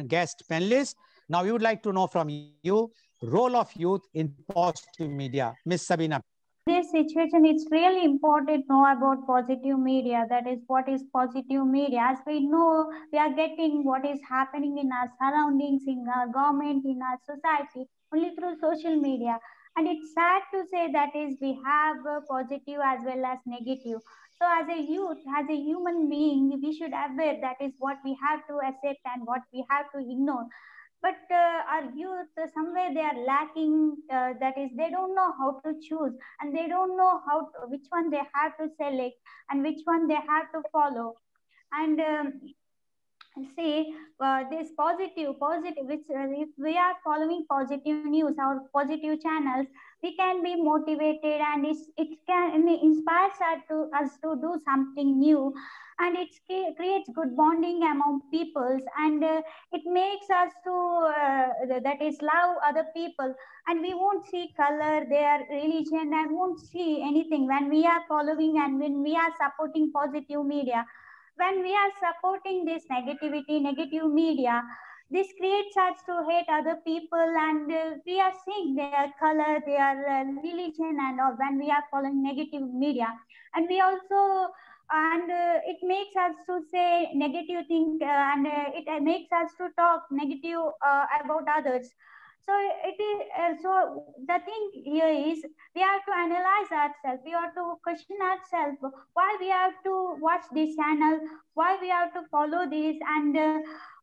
guest panelists. Now we would like to know from you, role of youth in positive media. Miss Sabina. This situation, it's really important to know about positive media. That is, what is positive media? As we know, we are getting what is happening in our surroundings, in our government, in our society, only through social media. And it's sad to say that is we have positive as well as negative. So as a youth, as a human being, we should aware that is what we have to accept and what we have to ignore. But our youth, somewhere they are lacking, that is, they don't know how to choose, and they don't know which one they have to select and which one they have to follow. And see this positive, which if we are following positive news or positive channels, we can be motivated, and it can inspire us to do something new, and it creates good bonding among peoples, and it makes us to that is love other people, and we won't see color, their religion, and won't see anything when we are following and when we are supporting positive media. When we are supporting this negative media, this creates us to hate other people, and we are seeing their color, their religion, and all when we are following negative media. And we also, and it makes us to say negative things, and it makes us to talk negative about others. So it is so the thing here is we have to analyze ourselves, we have to question ourselves why we have to watch this channel, why we have to follow this, and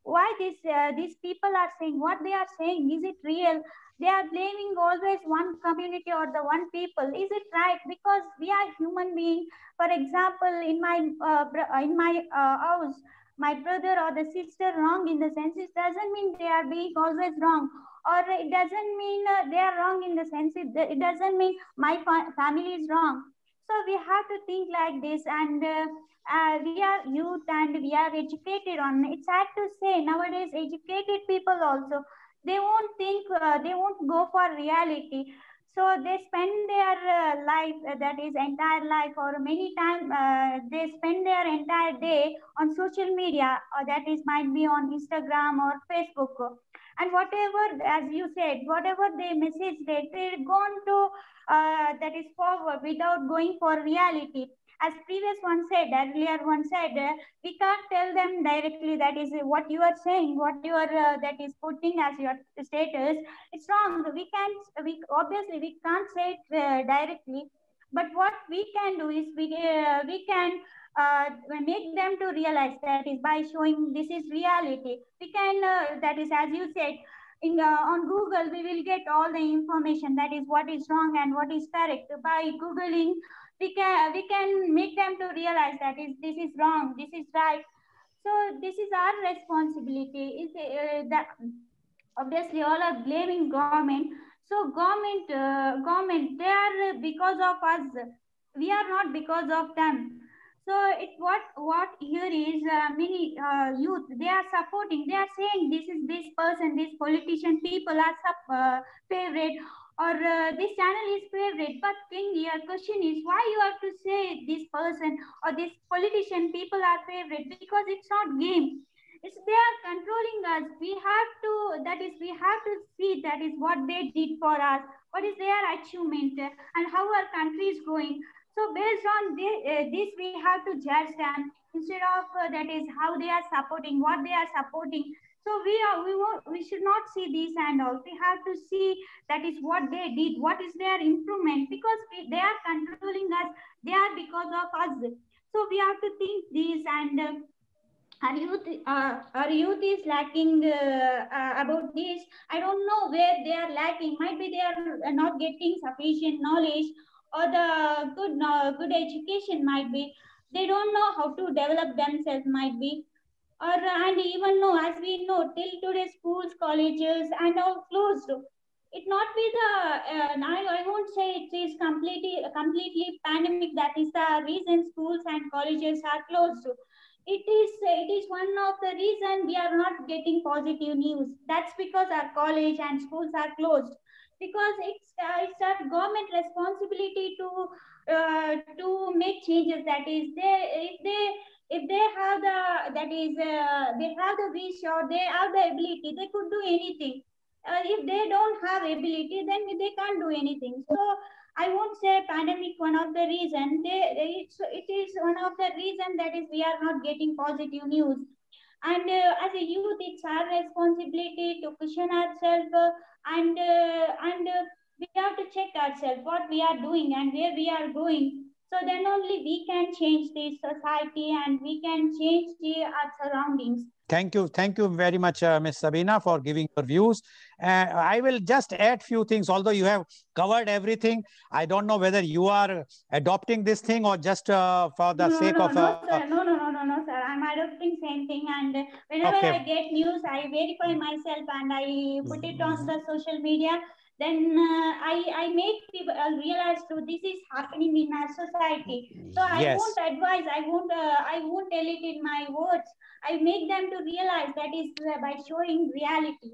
why these people are saying what they are saying. Is it real? They are blaming always one community or the one people. Is it right? Because we are human beings. For example, in my house, my brother or the sister wrong in the sense, it doesn't mean they are being always wrong, or it doesn't mean they are wrong in the sense, it doesn't mean my family is wrong. So we have to think like this, and we are youth and we are educated on. It's sad to say nowadays educated people also, they won't think, they won't go for reality. So they spend their life, that is entire life, or many time they spend their entire day on social media, or that is might be on Instagram or Facebook, and whatever, as you said, whatever they message, they're going to that is forward without going for reality. As previous one said, earlier one said, we can't tell them directly that is what you are saying, what you are that is putting as your status, it's wrong. We obviously we can't say it directly, but what we can do is we can make them to realize, that is by showing this is reality. We can that is, as you said, in on Google we will get all the information, that is what is wrong and what is correct. By googling, we can make them to realize that is this is wrong, this is right. So this is our responsibility. Is that obviously all are blaming government. So government, they are because of us, we are not because of them. So it what here is many youth, they are supporting, they are saying this is this person, this politician, people are favorite, or this channel is favorite. But thing here, question is, why you have to say this person or this politician people are favorite? Because it's not game, it's they are controlling us. We have to, that is we have to see that is what they did for us, what is their achievement, and how our country is going. So based on this we have to judge them, instead of that is how they are supporting, what they are supporting. So we should not see this and all. We have to see that is what they did, what is their improvement, because they are controlling us, they are because of us. So we have to think this, and our youth is lacking about this. I don't know where they are lacking. Might be they are not getting sufficient knowledge, or the good education might be. They don't know how to develop themselves, might be. Or and even know, as we know, till today schools, colleges, and all closed. It not be the I won't say it is completely pandemic. That is the reason schools and colleges are closed. It is one of the reason we are not getting positive news. That's because our college and schools are closed. Because it's our government responsibility to make changes. That is, if they have the, that is they have the wish, or they have the ability, they could do anything. If they don't have ability, then they can't do anything. So I won't say pandemic one of the reason. It is one of the reason, that is we are not getting positive news. And as a youth, it's our responsibility to question ourselves, and we have to check ourselves what we are doing and where we are going. So then only we can change this society, and we can change our surroundings. Thank you very much, Ms. Sabina, for giving your views. I will just add few things, although you have covered everything. I don't know whether you are adopting this thing or just for the sake of... No, sir. No, sir. I'm adopting same thing. And whenever I get news, I verify myself and I put it on the social media. Then I make people realize this is happening in our society. So I won't advise, I won't tell it in my words. I make them to realize that is by showing reality.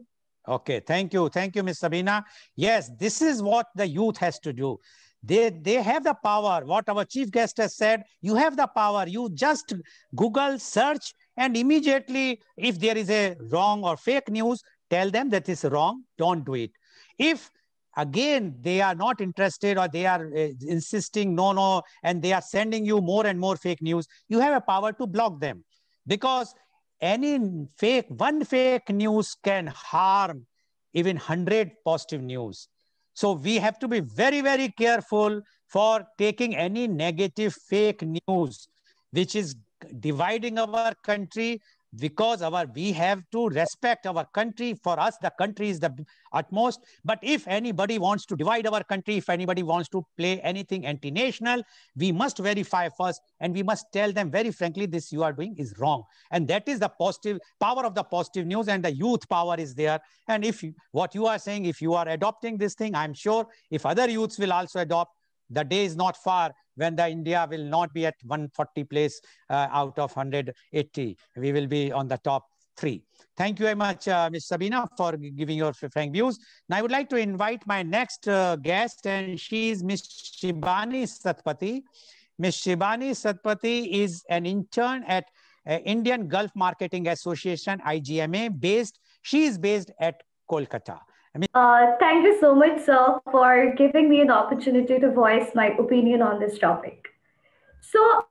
Okay, thank you, Ms. Sabina. Yes, this is what the youth has to do. They have the power. What our chief guest has said, you have the power. You just Google, search, and immediately, if there is a wrong or fake news, tell them that is wrong, don't do it. If again they are not interested or they are insisting no, and they are sending you more and more fake news, you have a power to block them, because one fake news can harm even 100 positive news. So we have to be very, very careful for taking any negative fake news, which is dividing our country, because we have to respect our country. For us, the country is the utmost. But if anybody wants to divide our country, if anybody wants to play anything anti-national, we must verify first, and we must tell them very frankly, this you are doing is wrong. And that is the positive power of the positive news, and the youth power is there. And if what you are saying, if you are adopting this thing, I'm sure if other youths will also adopt, the day is not far when India will not be at 140 place out of 180. We will be on the top 3. Thank you very much, Ms. Sabina, for giving your frank views. Now, I would like to invite my next guest, and she is Ms. Shibani Satpathy. Ms. Shibani Satpathy is an intern at Indian Gulf Marketing Association, IGMA, she is based at Kolkata. Thank you so much, sir, for giving me an opportunity to voice my opinion on this topic. So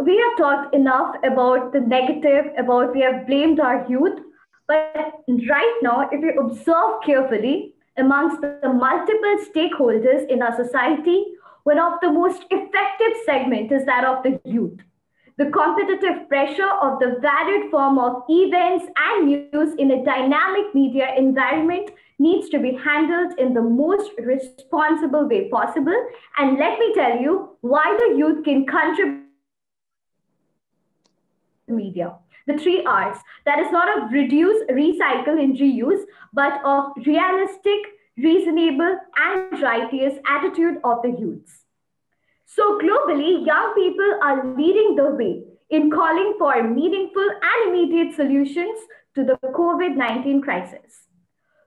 we have talked enough about the negative, we have blamed our youth, but right now, if you observe carefully, amongst the multiple stakeholders in our society, one of the most effective segments is that of the youth. The competitive pressure of the varied form of events and news in a dynamic media environment needs to be handled in the most responsible way possible. And let me tell you why the youth can contribute to media. The 3 R's, that is not of reduce, recycle, and reuse, but of realistic, reasonable, and righteous attitude of the youths. So globally, young people are leading the way in calling for meaningful and immediate solutions to the COVID-19 crisis.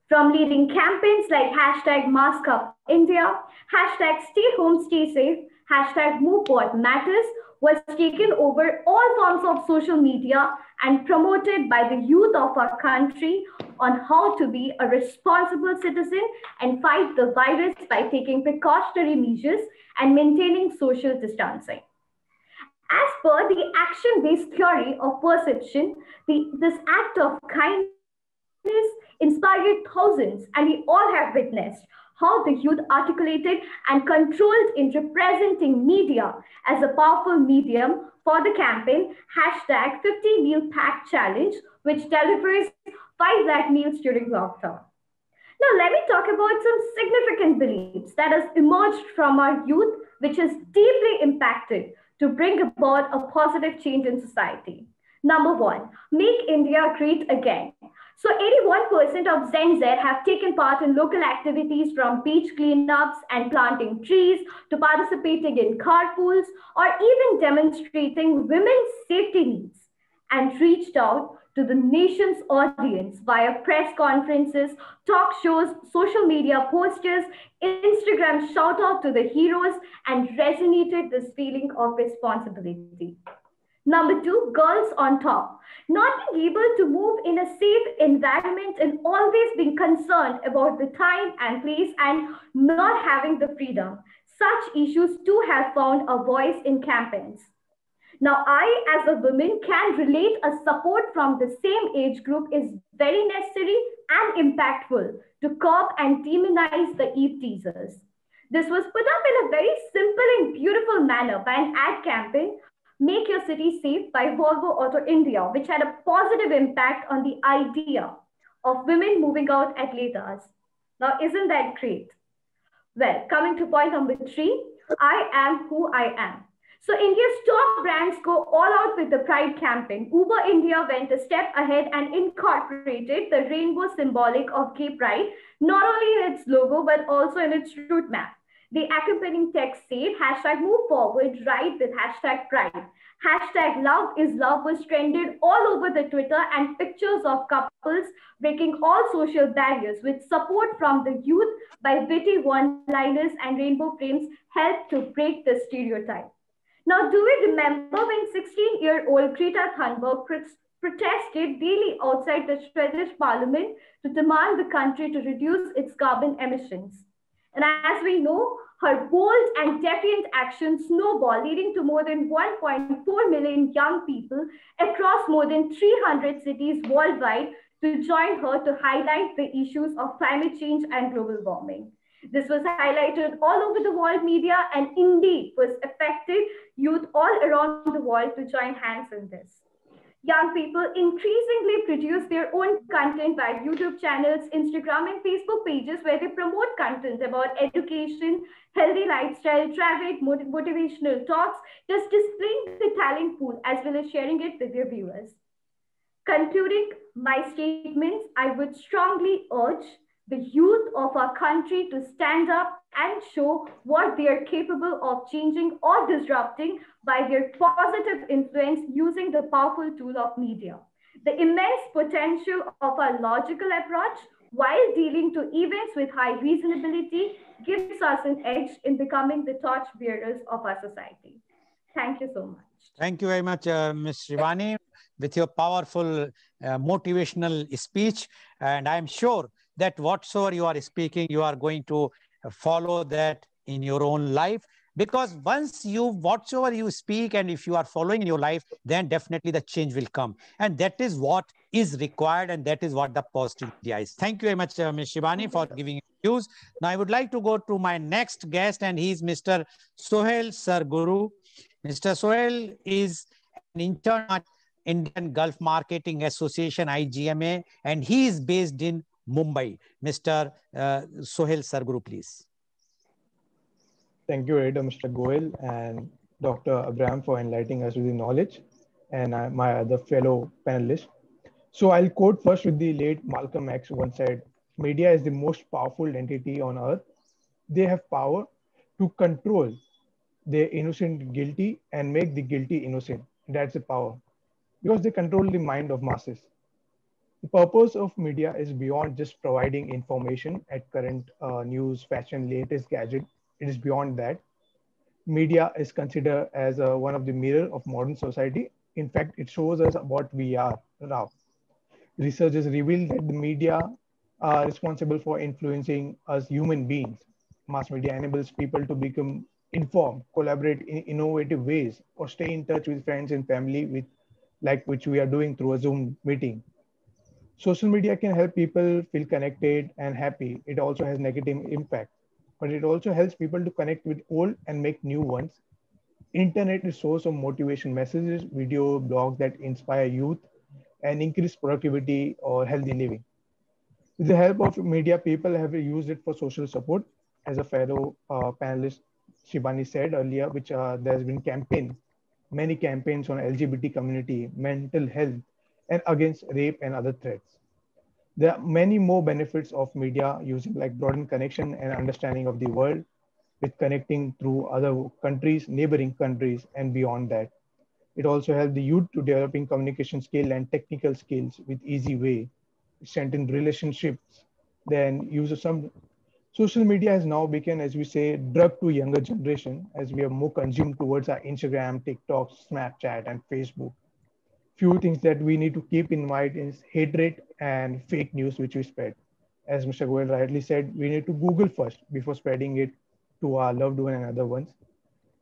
From leading campaigns like #MaskUpIndia, #StayHomeStaySafe, #MoveWhatMatters was taken over all forms of social media and promoted by the youth of our country on how to be a responsible citizen and fight the virus by taking precautionary measures and maintaining social distancing. As per the action-based theory of perception, this act of kindness inspired thousands, and we all have witnessed how the youth articulated and controlled in representing media as a powerful medium for the campaign #50 Meal Pack Challenge, which delivers 5 lakh meals during lockdown. Now, let me talk about some significant beliefs that has emerged from our youth, which has deeply impacted to bring about a positive change in society. Number 1, make India great again. So 81% of Gen Z have taken part in local activities, from beach cleanups and planting trees to participating in carpools or even demonstrating women's safety needs, and reached out to the nation's audience via press conferences, talk shows, social media posters, Instagram shout out to the heroes, and resonated this feeling of responsibility. Number 2, girls on top. Not being able to move in a safe environment and always being concerned about the time and place and not having the freedom. Such issues too have found a voice in campaigns. Now, I, as a woman, can relate. A support from the same age group is very necessary and impactful to curb and demonize the eve teasers. This was put up in a very simple and beautiful manner by an ad campaign, Make Your City Safe by Volvo Auto India, which had a positive impact on the idea of women moving out at late hours. Now, isn't that great? Well, coming to point number 3, I am who I am. So India's top brands go all out with the Pride campaign. Uber India went a step ahead and incorporated the rainbow symbolic of gay pride, not only in its logo, but also in its route map. The accompanying text said, hashtag move forward, ride with hashtag pride. Hashtag love is love was trended all over the Twitter, and pictures of couples breaking all social barriers with support from the youth by witty one-liners and rainbow frames helped to break the stereotype. Now, do we remember when 16-year-old Greta Thunberg protested daily outside the Swedish parliament to demand the country to reduce its carbon emissions? And as we know, her bold and defiant actions snowballed, leading to more than 1.4 million young people across more than 300 cities worldwide to join her to highlight the issues of climate change and global warming. This was highlighted all over the world media and indeed was affected youth all around the world to join hands in this. Young people increasingly produce their own content via YouTube channels, Instagram, and Facebook pages where they promote content about education, healthy lifestyle, travel, motivational talks, just displaying the talent pool as well as sharing it with their viewers. Concluding my statements, I would strongly urge the youth of our country to stand up and show what they are capable of changing or disrupting by their positive influence using the powerful tool of media. The immense potential of our logical approach while dealing to events with high reasonability gives us an edge in becoming the torch bearers of our society. Thank you so much. Thank you very much, Ms. Shivani, with your powerful motivational speech. And I'm sure that whatsoever you are speaking, you are going to follow that in your own life. Because once whatsoever you speak, and if you are following in your life, then definitely the change will come. And that is what is required, and that is what the positive media is. Thank you very much, Ms. Shivani, for giving views. Now I would like to go to my next guest, and he is Mr. Sohail Sarguru. Mr. Sohail is an intern at Indian Gulf Marketing Association, IGMA, and he is based in Mumbai. Mr. Sohail Sarguru, please. Thank you, Editor Mr. Goel and Dr. Abraham for enlightening us with the knowledge, and my other fellow panelists. So I'll quote first with the late Malcolm X once said, media is the most powerful entity on earth. They have power to control the innocent guilty and make the guilty innocent. That's the power, because they control the mind of masses. The purpose of media is beyond just providing information at current news, fashion, latest gadget. It is beyond that. Media is considered as one of the mirror of modern society. In fact, it shows us what we are now. Research has revealed that the media are responsible for influencing us human beings. Mass media enables people to become informed, collaborate in innovative ways, or stay in touch with friends and family which we are doing through a Zoom meeting. Social media can help people feel connected and happy. It also has negative impact, but it also helps people to connect with old and make new ones. Internet is a source of motivation messages, video, blogs that inspire youth and increase productivity or healthy living. With the help of media, people have used it for social support. As a fellow panelist, Shivani said earlier, which there's been many campaigns on LGBT community, mental health, and against rape and other threats. There are many more benefits of media using like broaden connection and understanding of the world, with connecting through other countries, neighboring countries, and beyond that. It also helps the youth to developing communication skill and technical skills with easy way, strengthen relationships, then use of some. Social media has now become, as we say, drug to younger generation, as we are more consumed towards our Instagram, TikTok, Snapchat, and Facebook. Few things that we need to keep in mind is hatred and fake news which we spread. As Mr. Goel rightly said, we need to Google first before spreading it to our loved one and other ones.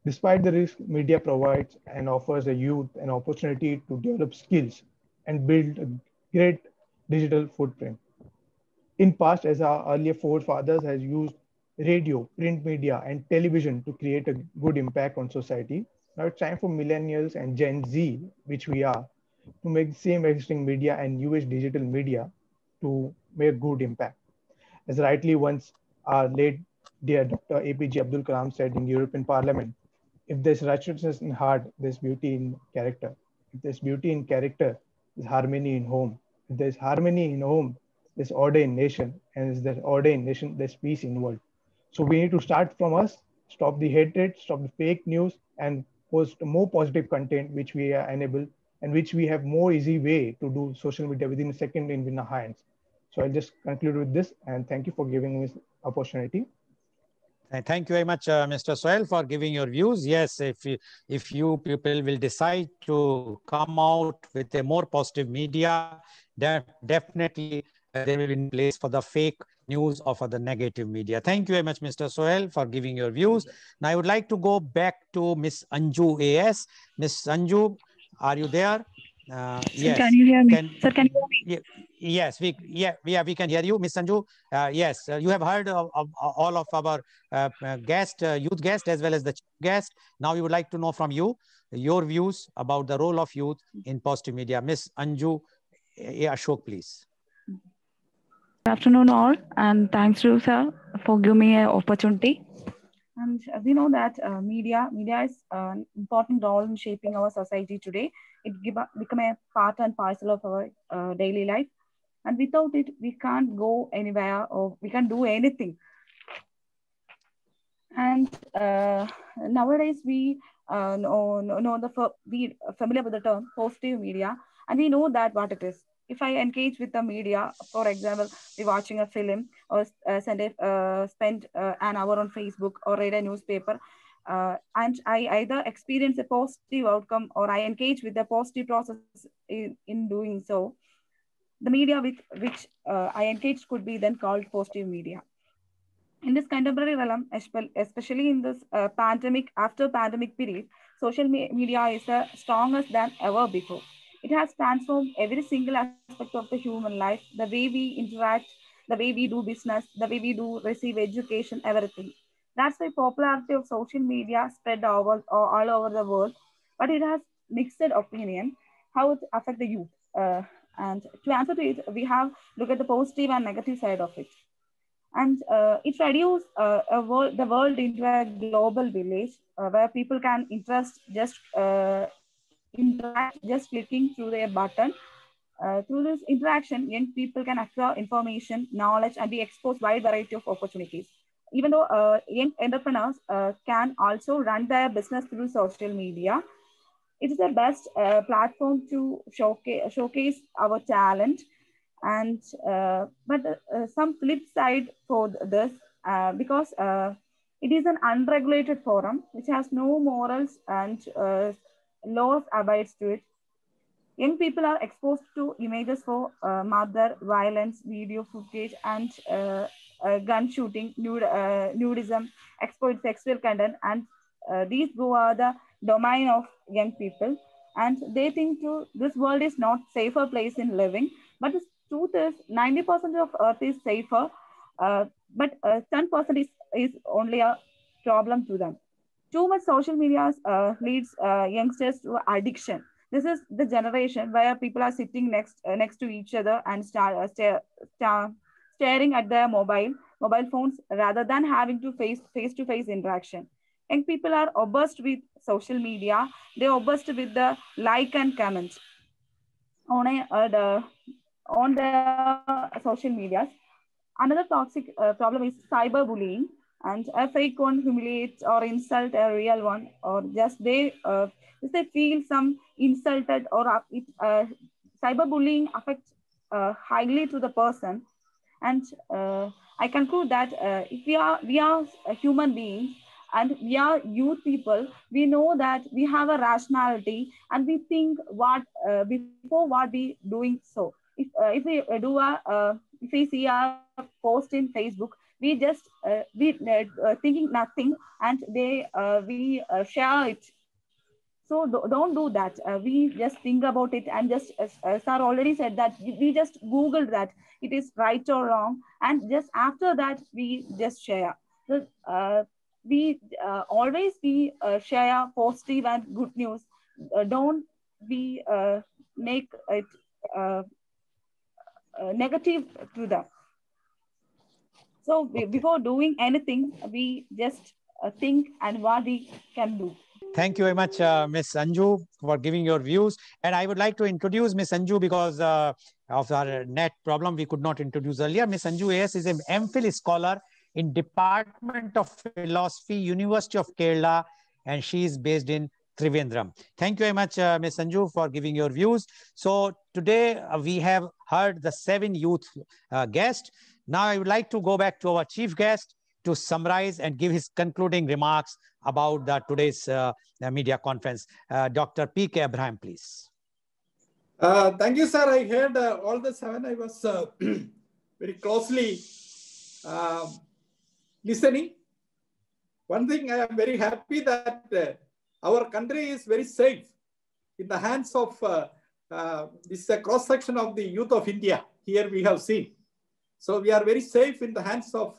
Despite the risk, media provides and offers the youth an opportunity to develop skills and build a great digital footprint. In past, as our earlier forefathers has used radio, print media, and television to create a good impact on society, now it's time for millennials and Gen Z, which we are, to make the same existing media and US digital media to make good impact. As rightly once our late dear Dr. APJ Abdul Kalam said in European Parliament, If there's righteousness in heart, there's beauty in character. If there's beauty in character, there's harmony in home. If there's harmony in home, there's order in nation. And if there's order in nation, there's peace in world. So we need to start from us, stop the hatred, stop the fake news, and post more positive content which we are enable and which we have more easy way to do social media within a second in our hands. So I'll just conclude with this, and thank you for giving me this opportunity. And thank you very much, Mr. Sohail, for giving your views. Yes, if you people will decide to come out with a more positive media, definitely there will be no place for the fake news or for the negative media. Thank you very much, Mr. Sohail, for giving your views. Now I would like to go back to Ms. Anju AS. Ms. Anju, are you there? Yes. Can you hear me? Sir, can you hear me? Yes, we can hear you, Ms. Sanju. Yes, you have heard of all of our youth guest as well as the guest. Now we would like to know from you your views about the role of youth in positive media. Ms. Anju Ashok, please. Good afternoon all, and thanks to sir for giving me an opportunity. And we know that media is an important role in shaping our society today. It become a part and parcel of our daily life. And without it, we can't go anywhere or we can't do anything. And nowadays, we we familiar with the term positive media, and we know that what it is. If I engage with the media, for example, we're watching a film or spend an hour on Facebook or read a newspaper, and I either experience a positive outcome or I engage with the positive process in doing so, the media with which I engaged could be then called positive media. In this contemporary realm, especially in this after pandemic period, social media is the strongest than ever before. It has transformed every single aspect of the human life, the way we interact, the way we do business, the way we do receive education, everything. That's why popularity of social media spread all over the world, but it has mixed opinion how it affects the youth. And to answer to it, we have look at the positive and negative side of it. And it reduces the world into a global village where people can interact just clicking through their button. Through this interaction, young people can acquire information, knowledge, and be exposed to a wide variety of opportunities. Even though young entrepreneurs can also run their business through social media, it is the best platform to showcase our talent. And but some flip side for this, because it is an unregulated forum which has no morals and laws abides to it. Young people are exposed to images for murder, violence, video footage, and gun shooting, nudism, exploit sexual content, and these are the domain of young people. And they think this world is not safer place in living, but the truth is 90% of Earth is safer, but 10% is only a problem to them. Too much social media leads youngsters to addiction. This is the generation where people are sitting next to each other and staring at their mobile phones rather than having to face-to-face interaction. Young people are obsessed with social media. They're obsessed with the like and comment on their social medias. Another toxic problem is cyberbullying, and a fake one humiliates or insult a real one, or just they feel some insulted, or cyberbullying affects highly to the person. And I conclude that if we are human beings and we are youth people, we know that we have a rationality and we think before what we doing. So if we see a post in Facebook, we just thinking nothing, and we share it. So don't do that. We just think about it, and just as sir already said that we just Google that it is right or wrong, and just after that we just share. So we always share positive and good news. Don't we make it negative to them. So before doing anything, we just think and what we can do. Thank you very much, Ms. Anju, for giving your views. And I would like to introduce Ms. Anju because of our net problem, we could not introduce earlier. Ms. Anju AS is an MPhil scholar in Department of Philosophy, University of Kerala, and she is based in Trivandrum. Thank you very much, Ms. Anju, for giving your views. So today we have heard the 7 youth guests. Now I would like to go back to our chief guest to summarize and give his concluding remarks about today's media conference. Dr. P.K. Abraham, please. Thank you, sir. I heard all the 7. I was very closely listening. One thing, I am very happy that our country is very safe in the hands of this cross-section of the youth of India. Here we have seen. So we are very safe in the hands of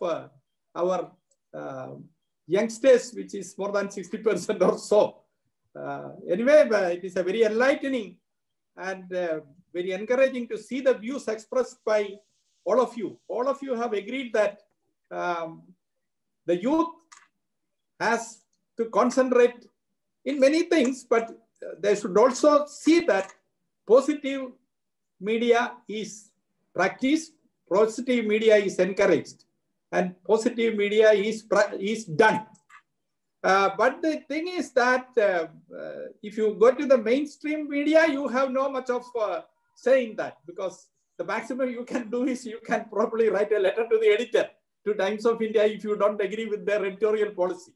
our youngsters, which is more than 60% or so. Anyway, it is a very enlightening and very encouraging to see the views expressed by all of you. All of you have agreed that the youth has to concentrate in many things, but they should also see that positive media is practiced, positive media is encouraged, and positive media is done. But the thing is that if you go to the mainstream media, you have no much of saying that, because the maximum you can do is you can probably write a letter to the editor, to Times of India, if you don't agree with their editorial policy,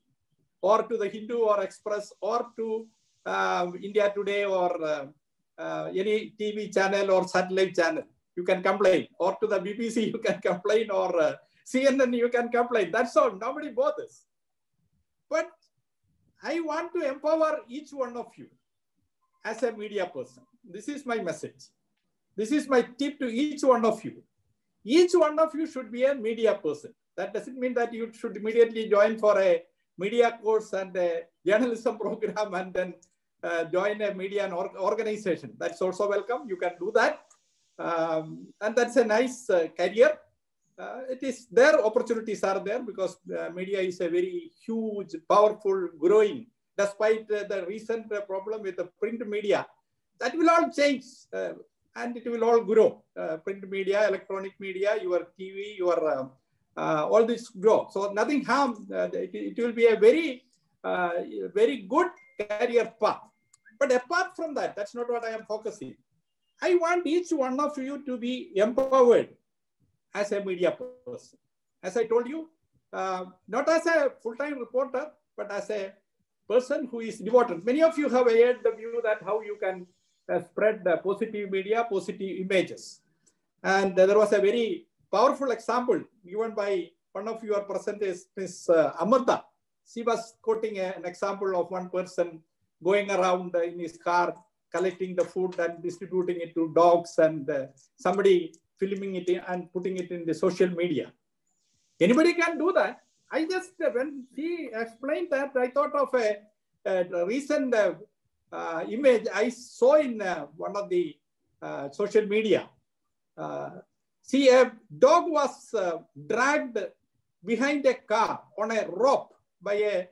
or to the Hindu or Express, or to India Today, or any TV channel or satellite channel. You can complain, or to the BBC you can complain, or CNN you can complain. That's all. Nobody bothers. But I want to empower each one of you as a media person. This is my message. This is my tip to each one of you. Each one of you should be a media person. That doesn't mean that you should immediately join for a media course and a journalism program and then join a media organization. That's also welcome. You can do that. And that's a nice career. It is there, opportunities are there, because media is a very huge, powerful, growing. Despite the recent problem with the print media, that will all change and it will all grow. Print media, electronic media, your TV, your all this grow. So nothing harm. It will be a very good career path. But apart from that, that's not what I am focusing. I want each one of you to be empowered as a media person. As I told you, not as a full-time reporter, but as a person who is devoted. Many of you have heard the view that how you can spread positive media, positive images. And there was a very powerful example given by one of your presenters, Ms. Amarta. She was quoting an example of one person going around in his car, collecting the food and distributing it to dogs, and somebody filming it and putting it in the social media. Anybody can do that. I just, when she explained that, I thought of a recent image I saw in one of the social media. See, a dog was dragged behind a car on a rope by a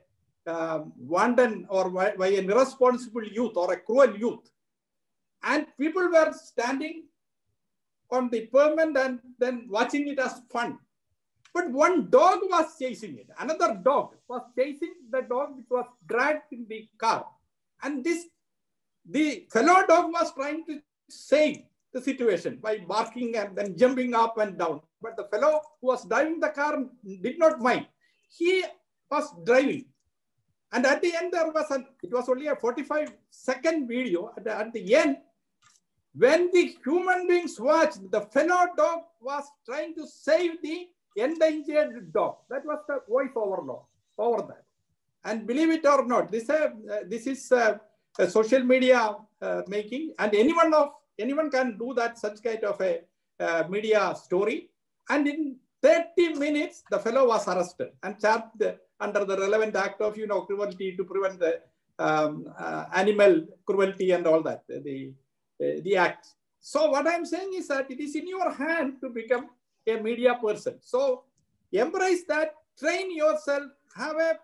wanton or by an irresponsible youth or a cruel youth. And people were standing on the pavement and then watching it as fun. But one dog was chasing it. Another dog was chasing the dog which was dragged in the car. And the fellow dog was trying to save the situation by barking and then jumping up and down. But the fellow who was driving the car did not mind. He was driving. And at the end, it was only a 45-second video. At the end, when the human beings watched, the fellow dog was trying to save the endangered dog. That was the voice over that. And believe it or not, this is a social media making, and anyone can do that, such kind of a media story. And in 30 minutes, the fellow was arrested and charged under the relevant act of, cruelty to prevent the animal cruelty and all that, the act. So what I'm saying is that it is in your hand to become a media person. So embrace that, train yourself, have an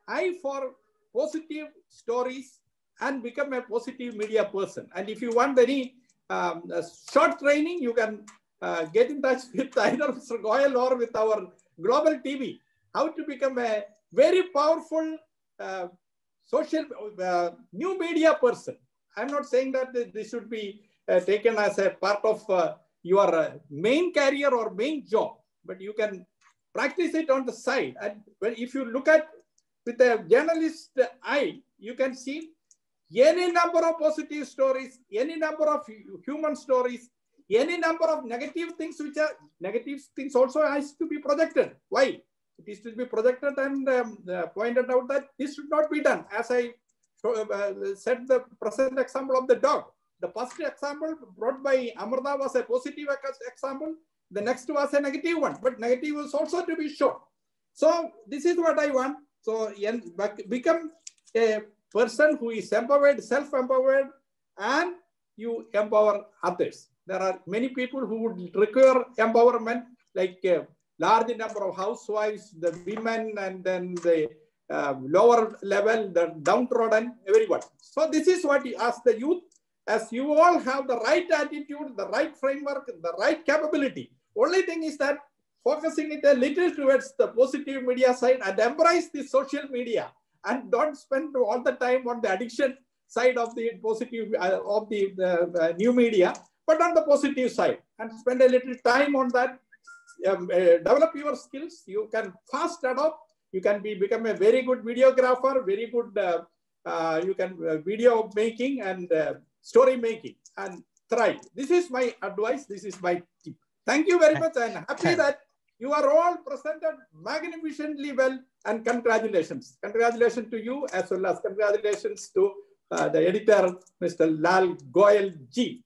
eye for positive stories and become a positive media person. And if you want any short training, you can get in touch with either Mr. Goyal or with our Global TV, how to become a very powerful social new media person. I'm not saying that this should be taken as a part of your main career or main job, but you can practice it on the side. And if you look at with a journalist eye, you can see any number of positive stories, any number of human stories, any number of negative things, which are negative things also has to be projected. Why? It is to be projected and pointed out that this should not be done. As I said, the present example of the dog. The first example brought by Amrita was a positive example. The next was a negative one, but negative is also to be shown. So this is what I want. So become a person who is empowered, self-empowered, and you empower others. There are many people who would require empowerment, like a large number of housewives, the women, and then the lower level, the downtrodden, everyone. So this is what you ask the youth, as you all have the right attitude, the right framework, the right capability. Only thing is that focusing it a little towards the positive media side and embrace the social media, and don't spend all the time on the addiction side of the positive of the new media, but on the positive side, and spend a little time on that. Develop your skills. You can fast adopt. You can become a very good videographer, very good. You can video making and story making and thrive. This is my advice. This is my tip. Thank you very much. I'm happy that you are all presented magnificently well, and congratulations. Congratulations to you, as well as congratulations to the editor, Mr. Lal Goyal Ji.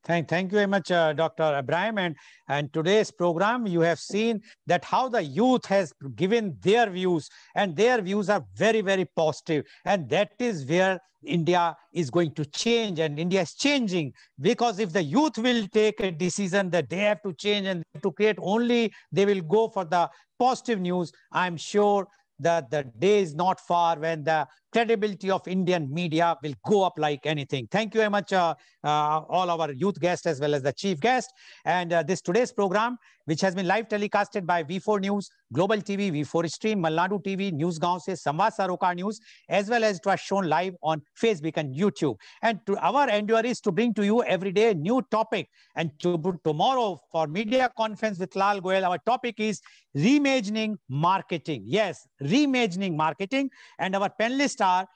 Thank you very much, Dr. Ibrahim. And today's program, you have seen that how the youth has given their views, and their views are very, very positive. And that is where India is going to change, and India is changing, because if the youth will take a decision that they have to change and to create only, they will go for the positive news. I'm sure that the day is not far when the credibility of Indian media will go up like anything. Thank you very much, all our youth guests as well as the chief guest. And today's program, which has been live telecasted by V4 News, Global TV, V4 Stream, Malnadu TV, Newsgaon se Samvad Sarocar News, as well as it was shown live on Facebook and YouTube. And our endeavor is to bring to you every day a new topic. And tomorrow for media conference with Lal Goyal, our topic is reimagining marketing. Yes, reimagining marketing. And our panelists are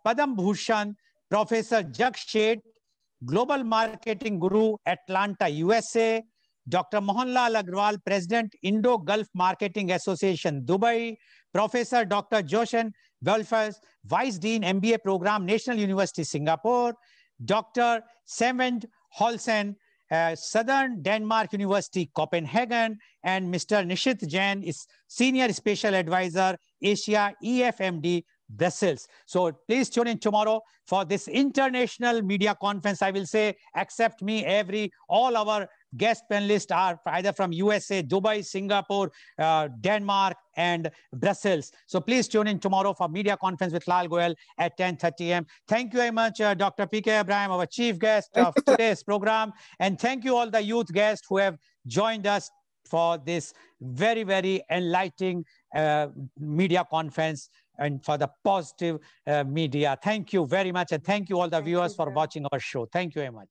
Padam Bhushan, Professor Jag Sheth, Global Marketing Guru, Atlanta, USA, Dr. Mohanlal Agrawal, President, Indo-Gulf Marketing Association, Dubai, Professor Dr. Joshen Welfers, Vice Dean, MBA Program, National University, Singapore, Dr. Semend Holsen, Southern Denmark University, Copenhagen, and Mr. Nishit Jain is Senior Special Advisor, Asia, EFMD, Brussels. So please tune in tomorrow for this international media conference. I will say, except me, all our guest panelists are either from USA, Dubai, Singapore, Denmark, and Brussels. So please tune in tomorrow for media conference with Lal Goyal at 10:30 a.m. Thank you very much, Dr. P.K. Ibrahim, our chief guest of today's program. And thank you all the youth guests who have joined us for this very, very enlightening media conference and for the positive media. Thank you very much. And thank you all the viewers for watching our show. Thank you very much.